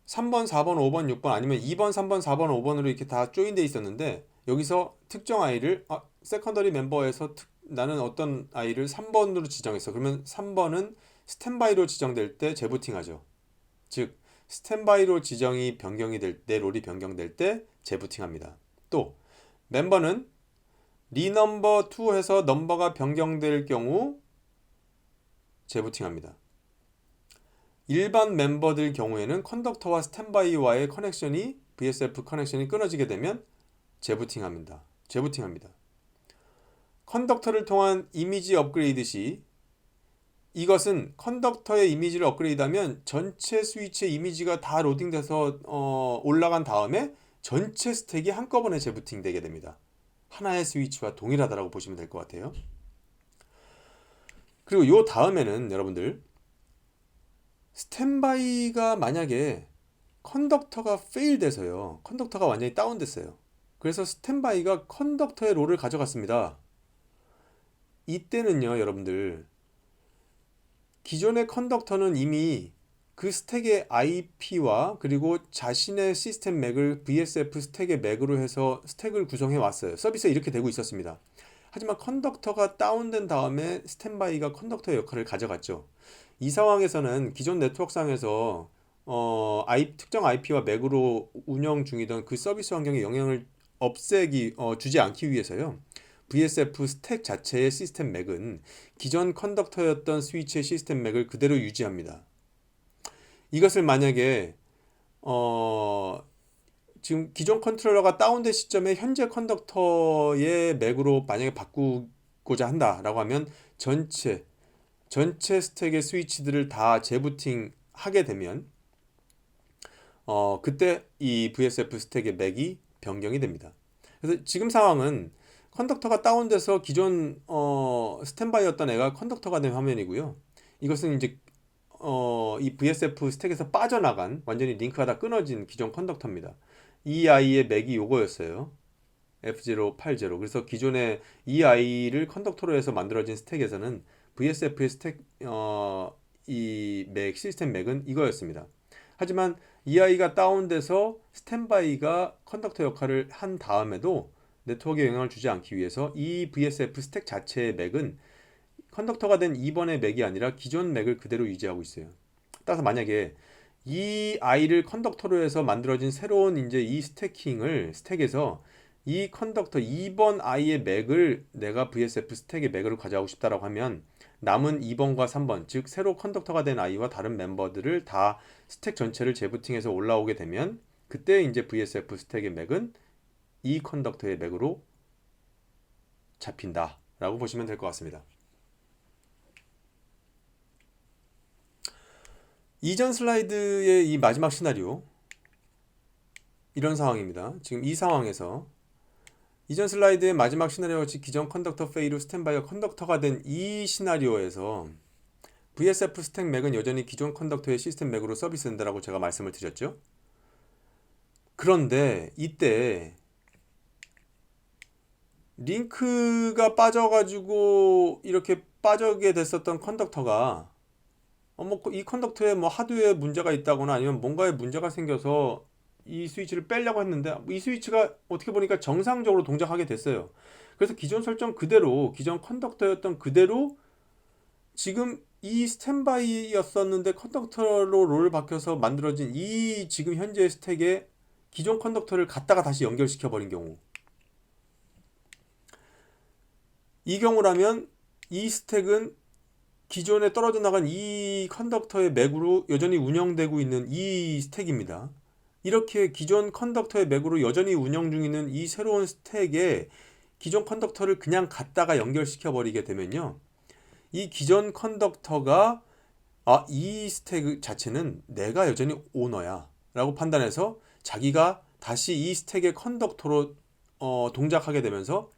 3번, 4번, 5번, 6번 아니면 2번, 3번, 4번, 5번으로 이렇게 다 조인되어 있었는데, 여기서 특정 아이를 세컨더리 멤버에서 나는 어떤 아이를 3번으로 지정했어. 그러면 3번은 스탠바이로 지정될 때 재부팅하죠. 즉 스탠바이로 지정이 변경이 될 때, 롤이 변경될 때 재부팅합니다. 또 멤버는 리넘버 2 해서 넘버가 변경될 경우 재부팅합니다. 일반 멤버들 경우에는 컨덕터와 스탠바이와의 커넥션이 VSF 커넥션이 끊어지게 되면 재부팅합니다. 컨덕터를 통한 이미지 업그레이드 시, 이것은 컨덕터의 이미지를 업그레이드하면 전체 스위치의 이미지가 다 로딩돼서 올라간 다음에 전체 스택이 한꺼번에 재부팅 되게 됩니다. 하나의 스위치와 동일하다고 보시면 될 것 같아요. 그리고 요 다음에는 여러분들, 스탠바이가 만약에 컨덕터가 페일 돼서요, 컨덕터가 완전히 다운됐어요. 그래서 스탠바이가 컨덕터의 롤을 가져갔습니다. 이때는요 여러분들, 기존의 컨덕터는 이미 그 스택의 IP와 그리고 자신의 시스템 맥을 VSF 스택의 맥으로 해서 스택을 구성해 왔어요. 서비스에 이렇게 되고 있었습니다. 하지만 컨덕터가 다운된 다음에 스탠바이가 컨덕터의 역할을 가져갔죠. 이 상황에서는 기존 네트워크상에서 특정 IP와 맥으로 운영 중이던 그 서비스 환경에 영향을 주지 않기 위해서요, VSF 스택 자체의 시스템 맥은 기존 컨덕터였던 스위치의 시스템 맥을 그대로 유지합니다. 이것을 만약에 지금 기존 컨트롤러가 다운된 시점에 현재 컨덕터의 맥으로 만약에 바꾸고자 한다라고 하면 전체 스택의 스위치들을 다 재부팅 하게 되면 그때 이 VSF 스택의 맥이 변경이 됩니다. 그래서 지금 상황은 컨덕터가 다운돼서 기존 스탠바이였던 애가 컨덕터가 된 화면이고요. 이것은 이제 이 VSF 스택에서 빠져나간, 완전히 링크가 다 끊어진 기존 컨덕터입니다. 이 아이의 맥이 요거였어요. F080. 그래서 기존의 이 아이를 컨덕터로 해서 만들어진 스택에서는 VSF의 스택 이 맥 시스템 맥은 이거였습니다. 하지만 이 아이가 다운돼서 스탠바이가 컨덕터 역할을 한 다음에도 네트워크에 영향을 주지 않기 위해서 이 VSF 스택 자체의 맥은 컨덕터가 된 2번의 맥이 아니라 기존 맥을 그대로 유지하고 있어요. 따라서 만약에 이 아이를 컨덕터로 해서 만들어진 새로운 이제 이 스택에서 이 컨덕터 2번 아이의 맥을 내가 VSF 스택의 맥으로 가져가고 싶다라고 하면 남은 2번과 3번, 즉 새로 컨덕터가 된 아이와 다른 멤버들을 다 스택 전체를 재부팅해서 올라오게 되면 그때 이제 VSF 스택의 맥은 이 컨덕터의 맥으로 잡힌다라고 보시면 될 것 같습니다. 이전 슬라이드의 이 마지막 시나리오 이런 상황입니다. 지금 이 상황에서 이전 슬라이드의 마지막 시나리오 같이 기존 컨덕터 페일 후 스탠바이가 컨덕터가 된 이 시나리오에서 VSF 스택 맥은 여전히 기존 컨덕터의 시스템 맥으로 서비스된다라고 제가 말씀을 드렸죠. 그런데 이때 링크가 빠져가지고 이렇게 빠져게 됐었던 컨덕터가 이 컨덕터에 뭐 하드웨어 문제가 있다거나 아니면 뭔가에 문제가 생겨서 이 스위치를 빼려고 했는데 이 스위치가 어떻게 보니까 정상적으로 동작하게 됐어요. 그래서 기존 설정 그대로 기존 컨덕터였던 그대로 지금 이 스탠바이였었는데 컨덕터로 롤 바뀌어서 만들어진 이 지금 현재 스택에 기존 컨덕터를 갖다가 다시 연결시켜 버린 경우, 이 경우라면 이 스택은 기존에 떨어져 나간 이 컨덕터의 맥으로 여전히 운영되고 있는 이 스택입니다. 이렇게 기존 컨덕터의 맥으로 여전히 운영 중있는 이 새로운 스택에 기존 컨덕터를 그냥 갖다가 연결시켜 버리게 되면요, 이 기존 컨덕터가 이 스택 자체는 내가 여전히 오너야 라고 판단해서 자기가 다시 이 스택의 컨덕터로 동작하게 되면서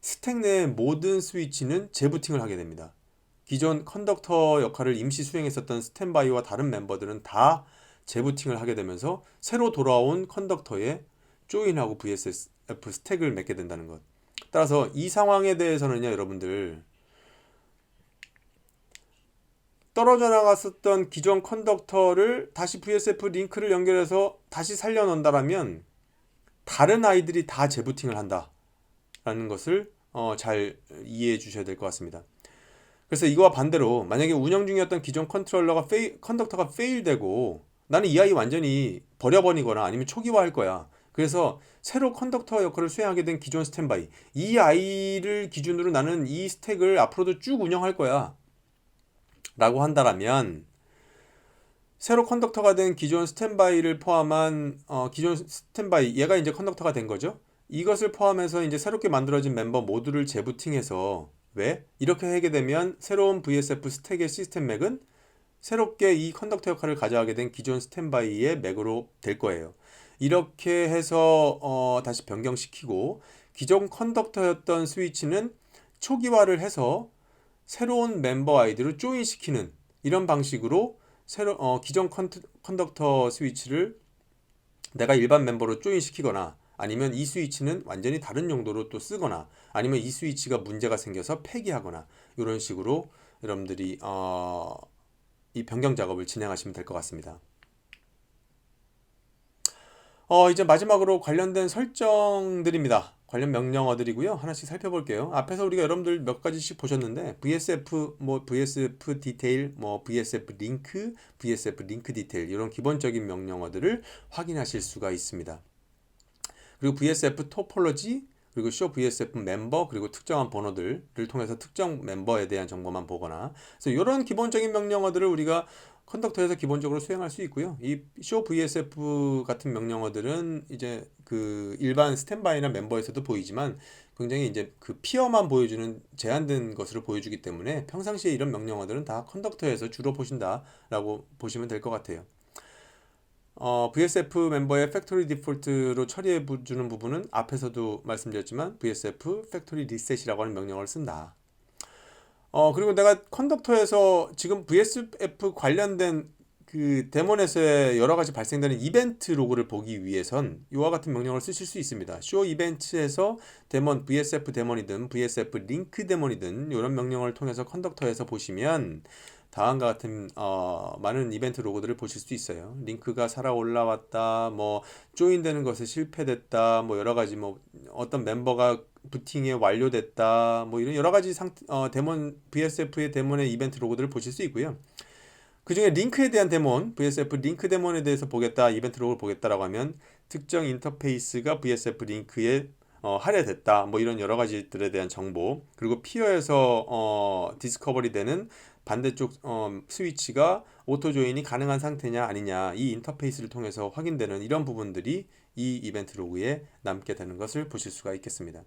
스택 내의 모든 스위치는 재부팅을 하게 됩니다. 기존 컨덕터 역할을 임시 수행했었던 스탠바이와 다른 멤버들은 다 재부팅을 하게 되면서 새로 돌아온 컨덕터에 조인하고 VSF 스택을 맺게 된다는 것. 따라서 이 상황에 대해서는요, 여러분들 떨어져 나갔었던 기존 컨덕터를 다시 VSF 링크를 연결해서 다시 살려놓는다라면 다른 아이들이 다 재부팅을 한다라는 것을 잘 이해해 주셔야 될 것 같습니다. 그래서 이거와 반대로 만약에 운영 중이었던 기존 컨덕터가 페일되고 나는 이 아이 완전히 버려버리거나 아니면 초기화할 거야. 그래서 새로 컨덕터 역할을 수행하게 된 기존 스탠바이, 이 아이를 기준으로 나는 이 스택을 앞으로도 쭉 운영할 거야 라고 한다라면 새로 컨덕터가 된 기존 스탠바이를 포함한 기존 스탠바이, 얘가 이제 컨덕터가 된 거죠. 이것을 포함해서 이제 새롭게 만들어진 멤버 모두를 재부팅해서, 왜? 이렇게 하게 되면 새로운 VSF 스택의 시스템 맥은 새롭게 이 컨덕터 역할을 가져가게 된 기존 스탠바이의 맥으로 될 거예요. 이렇게 해서 다시 변경시키고 기존 컨덕터였던 스위치는 초기화를 해서 새로운 멤버 아이들을 조인시키는 이런 방식으로 기존 컨덕터 스위치를 내가 일반 멤버로 조인시키거나 아니면 이 스위치는 완전히 다른 용도로 또 쓰거나 아니면 이 스위치가 문제가 생겨서 폐기하거나 이런 식으로 여러분들이 이 변경 작업을 진행하시면 될 것 같습니다. 이제 마지막으로 관련된 설정들입니다. 관련 명령어들이고요. 하나씩 살펴볼게요. 앞에서 우리가 여러분들 몇 가지씩 보셨는데 VSF VSF 디테일, VSF 링크, VSF 링크 디테일 이런 기본적인 명령어들을 확인하실 수가 있습니다. 그리고 VSF 토폴로지, 그리고 show VSF 멤버, 그리고 특정한 번호들을 통해서 특정 멤버에 대한 정보만 보거나, 그래서 이런 기본적인 명령어들을 우리가 컨덕터에서 기본적으로 수행할 수 있고요. 이 show VSF 같은 명령어들은 이제 그 일반 스탠바이나 멤버에서도 보이지만 굉장히 이제 그 피어만 보여주는 제한된 것으로 보여주기 때문에 평상시에 이런 명령어들은 다 컨덕터에서 주로 보신다라고 보시면 될 것 같아요. VSF 멤버의 팩토리 디폴트로 처리해 주는 부분은 앞에서도 말씀드렸지만 VSF 팩토리 리셋이라고 하는 명령어를 쓴다. 그리고 내가 컨덕터에서 지금 VSF 관련된 그 데몬에서의 여러 가지 발생되는 이벤트 로그를 보기 위해선 이와 같은 명령을 쓰실 수 있습니다. show 이벤트에서 데몬, VSF 데몬이든 VSF 링크 데몬이든 이런 명령을 통해서 컨덕터에서 보시면 다음과 같은 많은 이벤트 로고들을 보실 수 있어요. 링크가 살아 올라왔다, 뭐 조인되는 것에 실패됐다, 뭐 여러 가지 뭐 어떤 멤버가 부팅이 완료됐다, 뭐 이런 여러 가지 데몬 VSF의 데몬의 이벤트 로고들을 보실 수 있고요. 그 중에 링크에 대한 데몬, VSF 링크 데몬에 대해서 보겠다, 이벤트 로그를 보겠다라고 하면 특정 인터페이스가 VSF 링크에 할애됐다, 뭐 이런 여러 가지들에 대한 정보, 그리고 피어에서 디스커버리 되는 반대쪽 스위치가 오토 조인이 가능한 상태냐 아니냐, 이 인터페이스를 통해서 확인되는 이런 부분들이 이 이벤트 로그에 남게 되는 것을 보실 수가 있겠습니다.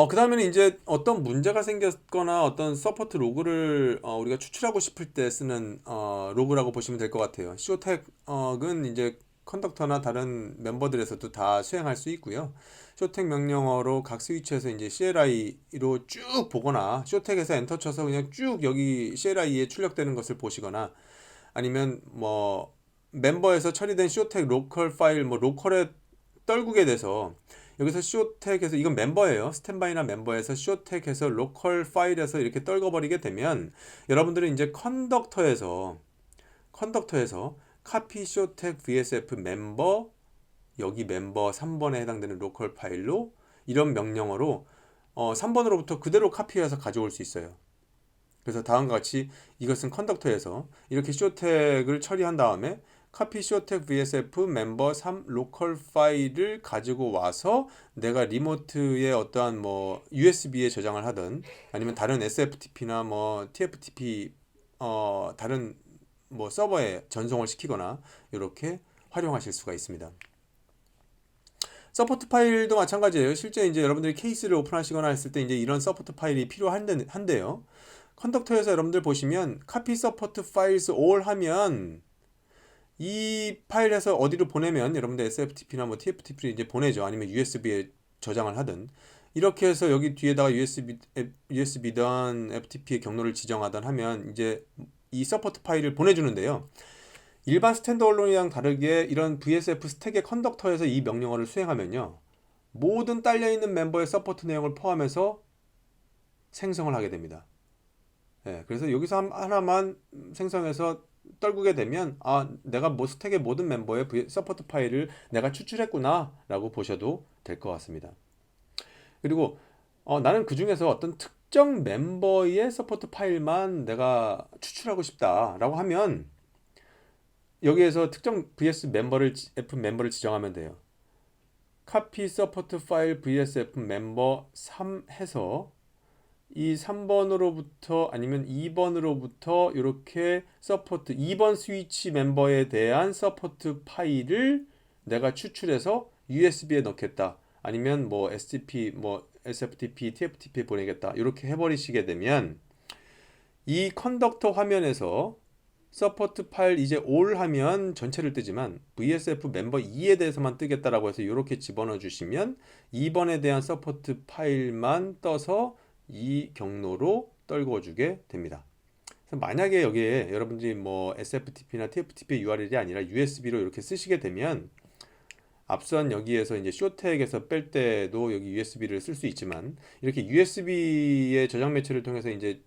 그 다음에는 이제 어떤 문제가 생겼거나 어떤 서포트 로그를 우리가 추출하고 싶을 때 쓰는 로그라고 보시면 될 것 같아요. 쇼택은 이제 컨덕터나 다른 멤버들에서도 다 수행할 수 있고요. 쇼택 명령어로 각 스위치에서 이제 CLI로 쭉 보거나 쇼택에서 엔터 쳐서 그냥 쭉 여기 CLI에 출력되는 것을 보시거나 아니면 뭐 멤버에서 처리된 쇼택 로컬 파일 뭐 로컬에 떨구게 돼서 여기서 쇼택에서 이건 멤버예요. 스탠바이나 멤버에서 쇼택에서 로컬 파일에서 이렇게 떨궈버리게 되면 여러분들은 이제 컨덕터에서 카피 쇼택 VSF 멤버 여기 멤버 3번에 해당되는 로컬 파일로 이런 명령어로 3번으로부터 그대로 카피해서 가져올 수 있어요. 그래서 다음과 같이 이것은 컨덕터에서 이렇게 쇼택을 처리한 다음에 카피 쇼택 VSF 멤버 3 로컬 파일을 가지고 와서 내가 리모트에 어떠한 뭐 USB에 저장을 하든 아니면 다른 SFTP나 뭐 TFTP 다른 뭐 서버에 전송을 시키거나 이렇게 활용하실 수가 있습니다. 서포트 파일도 마찬가지예요. 실제 이제 여러분들이 케이스를 오픈하시거나 했을 때 이제 이런 서포트 파일이 필요한데요. 컨덕터에서 여러분들 보시면 copy support files all 하면 이 파일에서 어디로 보내면 여러분들 SFTP나 뭐 TFTP를 이제 보내죠. 아니면 USB에 저장을 하든 이렇게 해서 여기 뒤에다가 USB든 FTP의 경로를 지정하든 하면 이제 이 서포트 파일을 보내주는데요. 일반 스탠드얼론이랑 다르게 이런 VSF 스택의 컨덕터에서 이 명령어를 수행하면요. 모든 딸려있는 멤버의 서포트 내용을 포함해서 생성을 하게 됩니다. 네, 그래서 여기서 하나만 생성해서 떨구게 되면 내가 뭐 스택의 모든 멤버의 서포트 파일을 내가 추출했구나 라고 보셔도 될 것 같습니다. 그리고 나는 그 중에서 어떤 특정 멤버의 서포트 파일만 내가 추출하고 싶다 라고 하면 여기에서 특정 VS F 멤버를 지정하면 돼요. copy support file VSF 멤버 3 해서 이 3번으로부터 아니면 2번으로부터 이렇게 서포트 2번 스위치 멤버에 대한 서포트 파일을 내가 추출해서 USB에 넣겠다. 아니면 뭐 SDP, 뭐 SFTP, TFTP에 보내겠다. 이렇게 해버리시게 되면 이 컨덕터 화면에서 서포트 파일 이제 all 하면 전체를 뜨지만 VSF 멤버 2에 대해서만 뜨겠다라고 해서 이렇게 집어넣어 주시면 2번에 대한 서포트 파일만 떠서 이 경로로 떨궈주게 됩니다. 그래서 만약에 여기에 여러분들이 뭐 SFTP나 TFTP URL이 아니라 USB로 이렇게 쓰시게 되면 앞선 여기에서 이제 쇼택에서 뺄 때도 여기 USB를 쓸 수 있지만 이렇게 USB의 저장 매체를 통해서 이제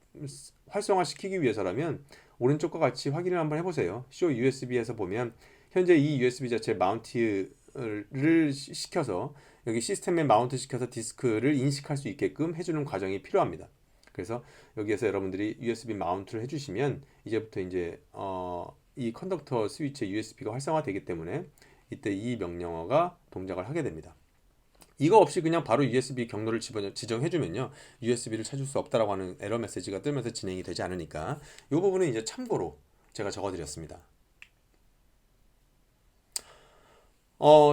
활성화 시키기 위해서라면 오른쪽과 같이 확인을 한번 해보세요. Show USB에서 보면 현재 이 USB 자체 마운트를 시켜서 여기 시스템에 마운트 시켜서 디스크를 인식할 수 있게끔 해주는 과정이 필요합니다. 그래서 여기에서 여러분들이 USB 마운트를 해주시면 이제부터 이제 이 컨덕터 스위치의 USB가 활성화되기 때문에 이때 이 명령어가 동작을 하게 됩니다. 이거 없이 그냥 바로 USB 경로를 지정해주면요 USB를 찾을 수 없다라고 하는 에러 메시지가 뜨면서 진행이 되지 않으니까 이 부분은 이제 참고로 제가 적어드렸습니다.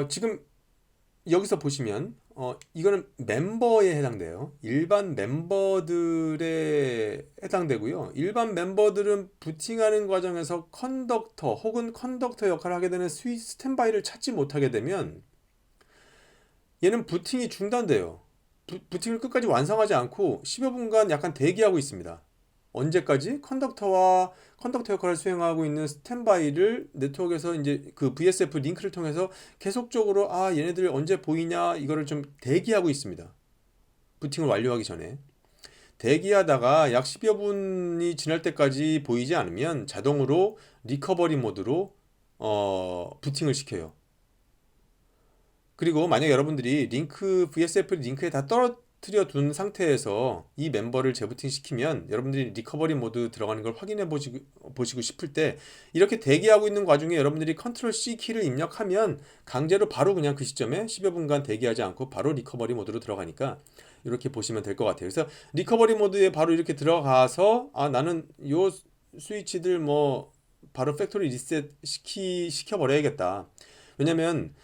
지금 여기서 보시면 이거는 멤버에 해당돼요. 일반 멤버들에 해당되고요. 일반 멤버들은 부팅하는 과정에서 컨덕터 혹은 컨덕터 역할을 하게 되는 스탠바이를 찾지 못하게 되면 얘는 부팅이 중단돼요. 부팅을 끝까지 완성하지 않고 10여 분간 약간 대기하고 있습니다. 언제까지 컨덕터 역할을 수행하고 있는 스탠바이를 네트워크에서 이제 그 VSF 링크를 통해서 계속적으로 얘네들 언제 보이냐 이거를 좀 대기하고 있습니다. 부팅을 완료하기 전에. 대기하다가 약 10여 분이 지날 때까지 보이지 않으면 자동으로 리커버리 모드로 부팅을 시켜요. 그리고 만약 여러분들이 VSF 링크에 다 떨어뜨려 둔 상태에서 이 멤버를 재부팅 시키면 여러분들이 리커버리 모드 들어가는 걸 확인해 보시고 싶을 때 이렇게 대기하고 있는 와중에 여러분들이 컨트롤 C 키를 입력하면 강제로 바로 그냥 그 시점에 10여 분간 대기하지 않고 바로 리커버리 모드로 들어가니까 이렇게 보시면 될 것 같아요. 그래서 리커버리 모드에 바로 이렇게 들어가서 나는 요 스위치들 뭐 바로 팩토리 리셋 시켜버려야겠다. 왜냐면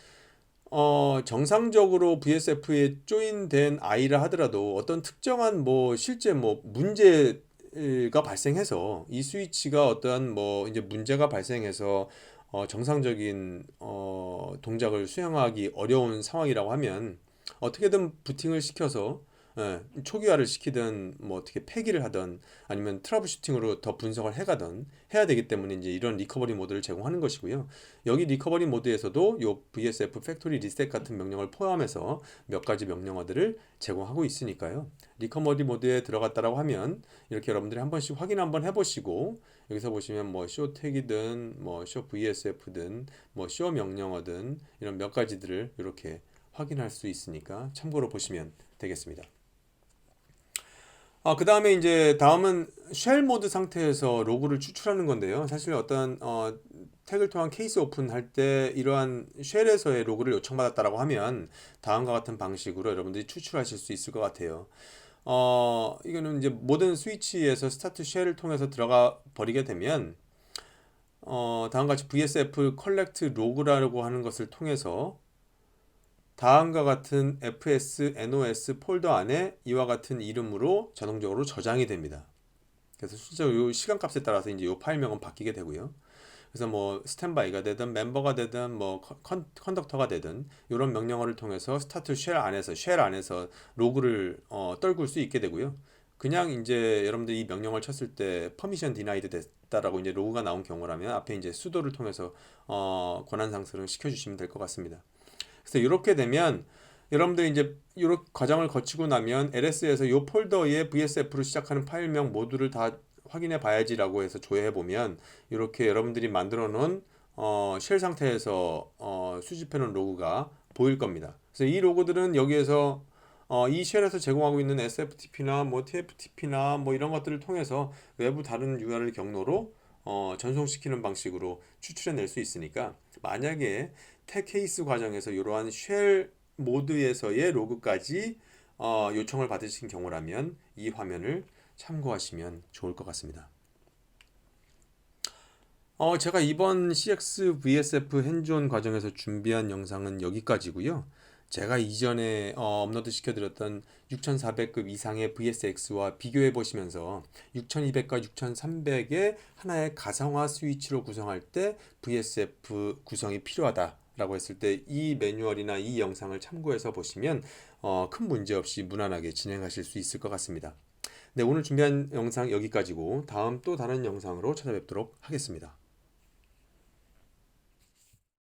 정상적으로 VSF에 조인된 아이라 하더라도 어떤 특정한 뭐 실제 뭐 문제가 발생해서 이 스위치가 어떠한 뭐 이제 문제가 발생해서 정상적인 동작을 수행하기 어려운 상황이라고 하면 어떻게든 부팅을 시켜서 초기화를 시키든 뭐 어떻게 폐기를 하든 아니면 트러블 슈팅으로 더 분석을 해가든 해야 되기 때문에 이제 이런 리커버리 모드를 제공하는 것이고요. 여기 리커버리 모드에서도 요 VSF 팩토리 리셋 같은 명령을 포함해서 몇 가지 명령어들을 제공하고 있으니까요. 리커버리 모드에 들어갔다라고 하면 이렇게 여러분들이 한 번씩 확인 한번 해보시고 여기서 보시면 뭐 쇼 택이든 뭐 쇼 VSF든 뭐 쇼 명령어든 이런 몇 가지들을 이렇게 확인할 수 있으니까 참고로 보시면 되겠습니다. 그 다음에 이제 다음은 쉘 모드 상태에서 로그를 추출하는 건데요. 사실 어떤 태그를 통한 케이스 오픈할 때 이러한 쉘에서의 로그를 요청받았다라고 하면 다음과 같은 방식으로 여러분들이 추출하실 수 있을 것 같아요. 이거는 이제 모든 스위치에서 스타트 쉘을 통해서 들어가 버리게 되면 다음과 같이 VSF 컬렉트 로그라고 하는 것을 통해서 다음과 같은 fs, nos 폴더 안에 이와 같은 이름으로 자동적으로 저장이 됩니다. 그래서 실제로 이 시간값에 따라서 이제 이 파일명은 바뀌게 되고요. 그래서 뭐 스탠바이가 되든 멤버가 되든 뭐 컨덕터가 되든 이런 명령어를 통해서 스타트 쉘 안에서 로그를 떨굴 수 있게 되고요. 그냥 이제 여러분들이 이 명령을 쳤을 때 퍼미션 디나이드 됐다라고 이제 로그가 나온 경우라면 앞에 이제 수도를 통해서 권한 상승을 시켜주시면 될 것 같습니다. 그래서 이렇게 되면 여러분들이 이제 이렇게 과정을 거치고 나면 LS에서 이 폴더에 VSF로 시작하는 파일명 모두를 다 확인해 봐야지라고 해서 조회해 보면 이렇게 여러분들이 만들어 놓은 쉘 상태에서 수집해 놓은 로그가 보일 겁니다. 그래서 이 로그들은 여기에서 이 쉘에서 제공하고 있는 SFTP나 뭐 TFTP나 뭐 이런 것들을 통해서 외부 다른 URL 경로로 전송시키는 방식으로 추출해낼 수 있으니까 만약에 택 케이스 과정에서 이러한 쉘 모드에서의 로그까지 요청을 받으신 경우라면 이 화면을 참고하시면 좋을 것 같습니다. 제가 이번 CX VSF 핸즈온 과정에서 준비한 영상은 여기까지고요. 제가 이전에 업로드 시켜드렸던 6400급 이상의 VSX와 비교해 보시면서 6200과 6300의 하나의 가상화 스위치로 구성할 때 VSF 구성이 필요하다 라고 했을 때 이 매뉴얼이나 이 영상을 참고해서 보시면 큰 문제 없이 무난하게 진행하실 수 있을 것 같습니다. 네, 오늘 준비한 영상 여기까지고 다음 또 다른 영상으로 찾아뵙도록 하겠습니다.